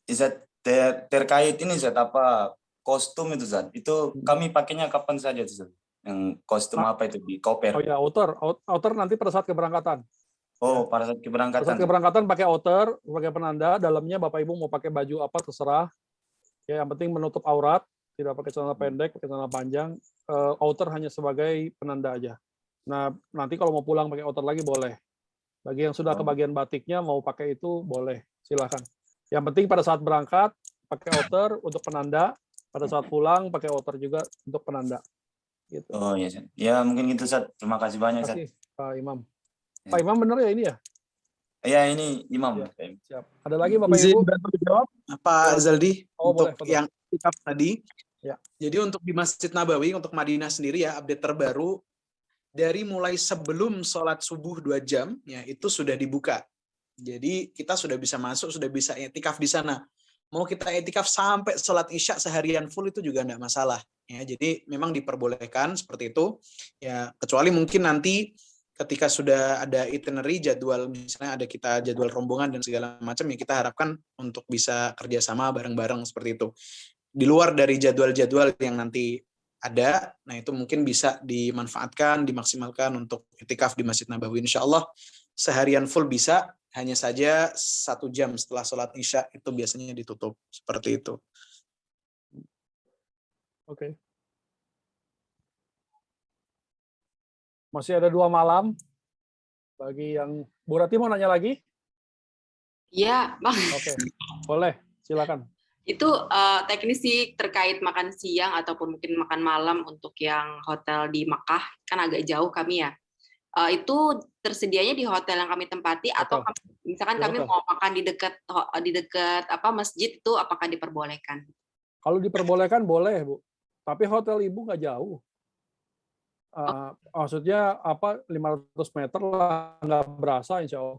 Ustaz, terkait ini Ustaz, apa kostum itu Ustaz? Itu kami pakainya kapan saja Ustaz? Yang kostum apa itu di koper? Oh ya, outer nanti pada saat keberangkatan. Oh, pada saat keberangkatan. Pada saat keberangkatan pakai outer sebagai penanda, dalamnya Bapak Ibu mau pakai baju apa terserah. Ya, yang penting menutup aurat, tidak pakai celana pendek, pakai celana panjang. Outer hanya sebagai penanda aja. Nah, nanti kalau mau pulang pakai outer lagi boleh. Bagi yang sudah ke bagian batiknya mau pakai itu boleh, silakan. Yang penting pada saat berangkat pakai outer untuk penanda, pada saat pulang pakai outer juga untuk penanda. Gitu. Oh iya, ya mungkin gitu Ustaz. Terima kasih banyak Ustaz. Terima kasih Pak Imam. Pak Imam benar ya ini ya? Ya ini Imam. Ya, siap. Ada lagi Bapak Ibu? Jawab Pak Zaldi untuk boleh, yang itikaf tadi. Ya. Jadi untuk di Masjid Nabawi untuk Madinah sendiri ya update terbaru dari mulai sebelum sholat subuh 2 jam ya itu sudah dibuka. Jadi kita sudah bisa masuk, sudah bisa itikaf di sana. Mau kita itikaf sampai sholat isya seharian full itu juga enggak masalah. Ya, jadi memang diperbolehkan seperti itu. Ya, kecuali mungkin nanti ketika sudah ada itinerary jadwal, misalnya ada kita jadwal rombongan dan segala macam, ya kita harapkan untuk bisa kerjasama bareng-bareng seperti itu. Di luar dari jadwal-jadwal yang nanti ada, nah itu mungkin bisa dimanfaatkan, dimaksimalkan untuk itikaf di Masjid Nabawi. Insya Allah seharian full bisa, hanya saja 1 jam setelah sholat isya itu biasanya ditutup seperti itu. Oke. Masih ada 2 malam. Bagi yang Bu Rati mau nanya lagi? Iya, Bang. Oke, boleh. Silakan. Itu teknis sih terkait makan siang ataupun mungkin makan malam untuk yang hotel di Makkah, kan agak jauh kami ya. Itu tersedianya di hotel yang kami tempati atau misalkan kami mau makan di dekat masjid itu apakah diperbolehkan? Kalau diperbolehkan boleh, Bu. Tapi hotel Ibu nggak jauh. Maksudnya 500 meter lah, nggak berasa insya Allah.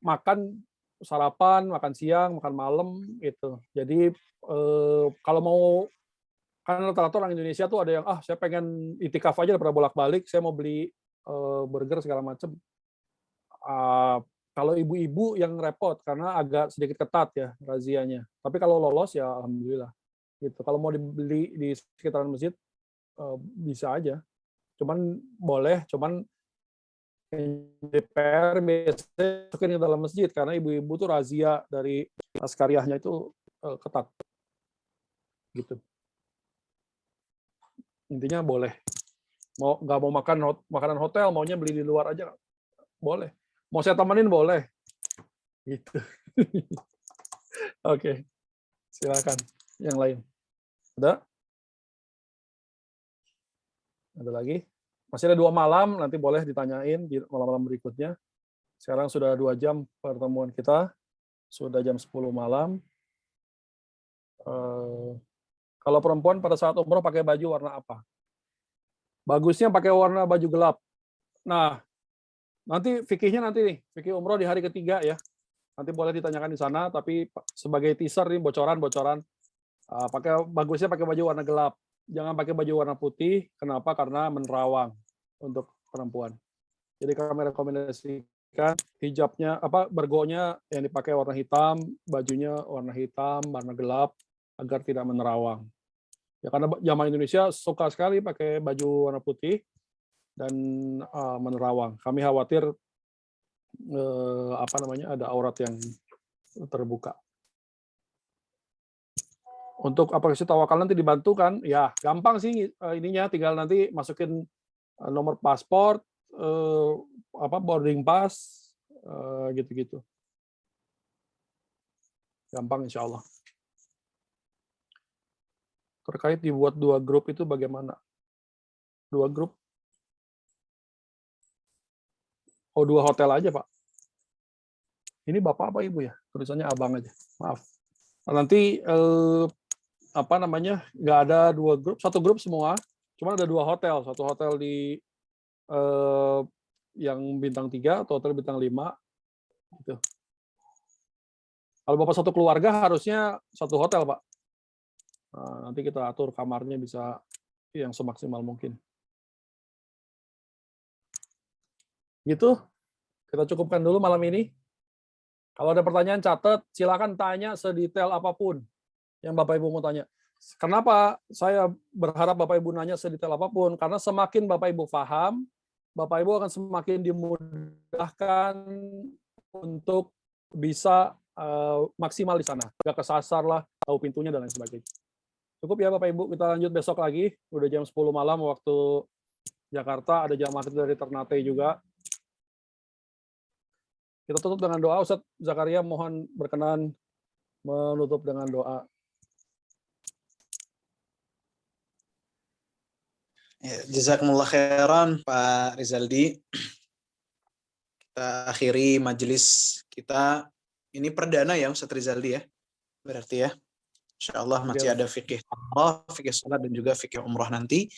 Makan sarapan, makan siang, makan malam gitu. Jadi kalau mau, kan rata-rata orang Indonesia tuh ada yang saya pengen itikaf aja daripada bolak-balik, saya mau beli burger segala macam. Kalau ibu-ibu yang repot karena agak sedikit ketat ya razianya. Tapi kalau lolos ya alhamdulillah. Gitu. Kalau mau dibeli di sekitaran masjid bisa aja. Cuman boleh, DPR biasanya masukin ke dalam masjid karena ibu-ibu tuh razia dari askariahnya itu ketat. Gitu. Intinya boleh. Nggak mau makan makanan hotel, maunya beli di luar aja boleh. Mau saya temenin boleh. Gitu. Oke. Silakan. Yang lain. Ada? Ada lagi? Masih ada 2 malam, nanti boleh ditanyain di malam-malam berikutnya. Sekarang sudah 2 jam pertemuan kita, sudah jam 10 malam. Kalau perempuan pada saat umroh pakai baju warna apa? Bagusnya pakai warna baju gelap. Nah, nanti fikihnya nanti nih, fikih umroh di hari ketiga ya. Nanti boleh ditanyakan di sana, tapi sebagai teaser nih bocoran-bocoran. Bagusnya pakai baju warna gelap. Jangan pakai baju warna putih. Kenapa? Karena menerawang untuk perempuan. Jadi kami rekomendasikan hijabnya, bergonya yang dipakai warna hitam, bajunya warna hitam, warna gelap, agar tidak menerawang. Ya, karena jamaah Indonesia suka sekali pakai baju warna putih dan menerawang. Kami khawatir ada aurat yang terbuka. Untuk aplikasi tawakal nanti dibantu kan? Ya, gampang sih ininya, tinggal nanti masukin nomor paspor, boarding pass, gitu-gitu. Gampang insya Allah. Terkait dibuat 2 grup itu bagaimana? 2 grup? Oh, 2 hotel aja, Pak. Ini Bapak apa Ibu ya? Tulisannya Abang aja. Maaf. Nanti nggak ada 2 grup, 1 grup semua. Cuma ada 2 hotel. 1 hotel di yang bintang 3 atau hotel bintang 5. Gitu. Kalau Bapak satu keluarga harusnya 1 hotel, Pak. Nah, nanti kita atur kamarnya bisa yang semaksimal mungkin. Gitu, kita cukupkan dulu malam ini. Kalau ada pertanyaan catat, silakan tanya sedetail apapun yang Bapak Ibu mau tanya. Kenapa saya berharap Bapak Ibu nanya sedetail apapun? Karena semakin Bapak Ibu paham, Bapak Ibu akan semakin dimudahkan untuk bisa maksimal di sana. Nggak kesasar lah, tahu pintunya dan lain sebagainya. Cukup ya Bapak Ibu, kita lanjut besok lagi. Udah jam 10 malam waktu Jakarta, ada jamaah dari Ternate juga. Kita tutup dengan doa. Ustaz Zakaria mohon berkenan menutup dengan doa. Ya, jazakumullah khairan Pak Rizaldi. Kita akhiri majelis kita. Ini perdana ya Ustaz Rizaldi ya. Berarti ya. Insyaallah masih ada fikih umrah, fikih salat dan juga fikih umrah nanti.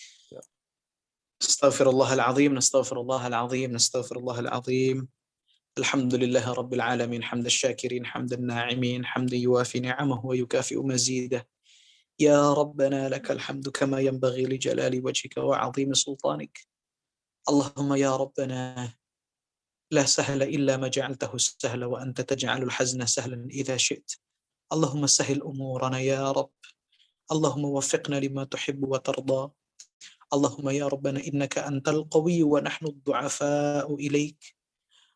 Astaghfirullahalazim, nastaghfirullahalazim, nastaghfirullahalazim. Alhamdulillahi rabbil alamin, hamdan syakirin, hamdan na'imin, hamdan yuwafi ni'amahu wa yukafi'u mazidah. Ya Rabbana lakal hamdu kama yanbaghi li jalali wajhika wa 'azimi sultanik. Allahumma ya Rabbana la sahla illa ma ja'altahu sahla wa anta taj'alul hazna sahlan idza syi'ta. اللهم سهل أمورنا يا رب. اللهم وفقنا لما تحب وترضى. اللهم يا ربنا إنك أنت القوي ونحن الضعفاء إليك،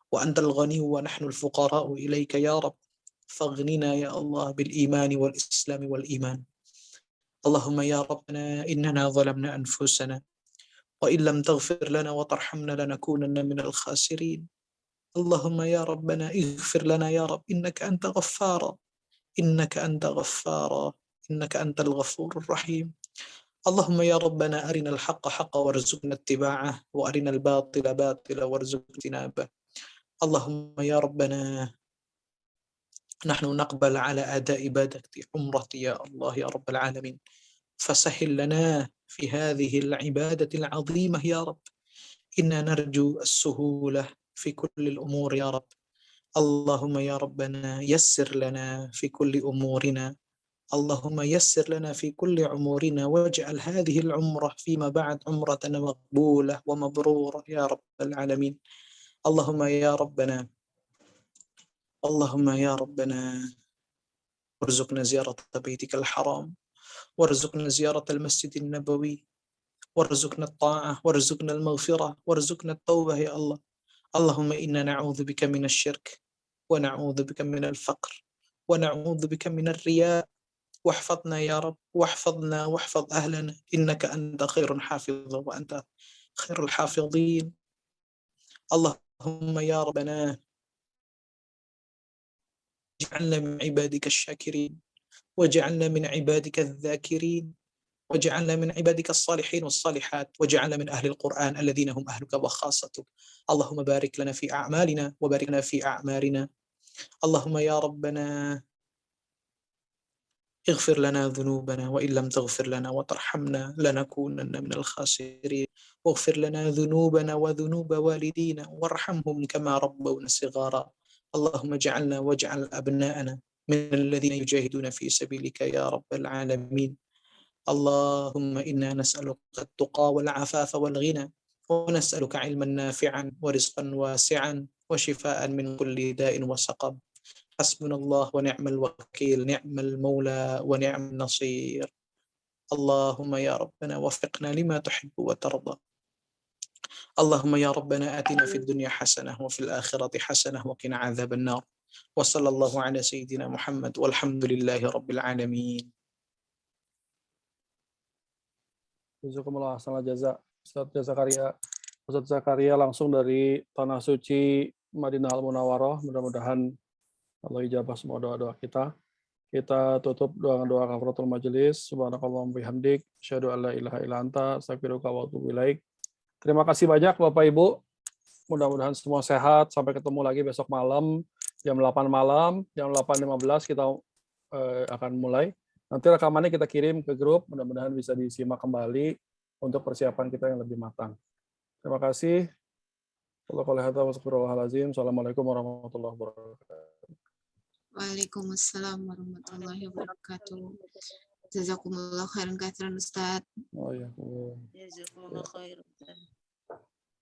وأنت الغني ونحن الفقراء إليك يا رب. فاغننا يا الله بالإيمان والإسلام والإيمان. اللهم يا ربنا إننا ظلمنا أنفسنا، وإن لم تغفر لنا وترحمنا لنكونن من الخاسرين. اللهم يا ربنا اغفر لنا يا رب، إنك أنت غفار، إنك أنت غفار، إنك أنت الغفور الرحيم. اللهم يا ربنا أرنا الحق حقا وارزقنا اتباعه، وأرنا الباطل باطلا وارزقنا اجتنابه. اللهم يا ربنا نحن نقبل على أداء عبادة عمرة يا الله يا رب العالمين، فسهل لنا في هذه العبادة العظيمة يا رب. إنا نرجو السهولة في كل الأمور يا رب. اللهم يا ربنا يسر لنا في كل أمورنا. اللهم يسر لنا في كل أمورنا، واجعل هذه العمرة فيما بعد عمرة مقبولة ومبرورة يا رب العالمين. اللهم يا ربنا، اللهم يا ربنا ارزقنا زيارة بيتك الحرام، وارزقنا زيارة المسجد النبوي، وارزقنا الطاعة، وارزقنا المغفرة، وارزقنا التوبة يا الله. اللهم إنا نعوذ بك من الشرك، ونعوذ بك من الفقر، ونعوذ بك من الرياء. واحفظنا يا رب، واحفظنا واحفظ أهلنا، إنك أنت خير حافظ وأنت خير الحافظين. اللهم يا ربنا اجعلنا من عبادك الشاكرين، واجعلنا من عبادك الذاكرين، واجعلنا من عبادك الصالحين والصالحات، واجعلنا من أهل القرآن الذين هم أهلك وخاصتك. اللهم بارك لنا في أعمالنا، وبارك لنا في أعمارنا. اللهم يا ربنا اغفر لنا ذنوبنا، وإن لم تغفر لنا وترحمنا لنكونن من الخاسرين. واغفر لنا ذنوبنا وذنوب والدينا، وارحمهم كما ربونا صغارا. اللهم اجعلنا واجعل أبناءنا من الذين يجاهدون في سبيلك يا رب العالمين. اللهم إنا نسألك التقى والعفاف والغنى، ونسألك علما نافعا ورزقا واسعا وشفاء من كل داء وسقم. حسبنا الله ونعم الوكيل، نعم المولى ونعم النصير. اللهم يا ربنا وفقنا لما تحب وترضى. اللهم يا ربنا آتنا في الدنيا حسنة وفي الآخرة حسنة وقنا عذاب النار. وصلى الله على سيدنا محمد والحمد لله رب العالمين. Jazakumullah khairan jaza. Ustaz Zakaria langsung dari Tanah Suci Madinah Al-Munawwarah. Mudah-mudahan Allah ijabah semua doa-doa kita. Kita tutup doa kafaratul majelis. Subhanakallahumma bihamdik, asyhadu an la ilaha illa anta, astaghfiruka wa atubu ilaik. Terima kasih banyak Bapak Ibu. Mudah-mudahan semua sehat. Sampai ketemu lagi besok malam jam 8 malam, jam 8.15 kita akan mulai. Nanti rekamannya kita kirim ke grup, mudah-mudahan bisa disimak kembali untuk persiapan kita yang lebih matang. Terima kasih. Assalamualaikum warahmatullahi wabarakatuh. Waalaikumsalam warahmatullahi wabarakatuh. Jazakumullah khairan katsiran Ustaz. Oh, ya. Jazakumullah khairan.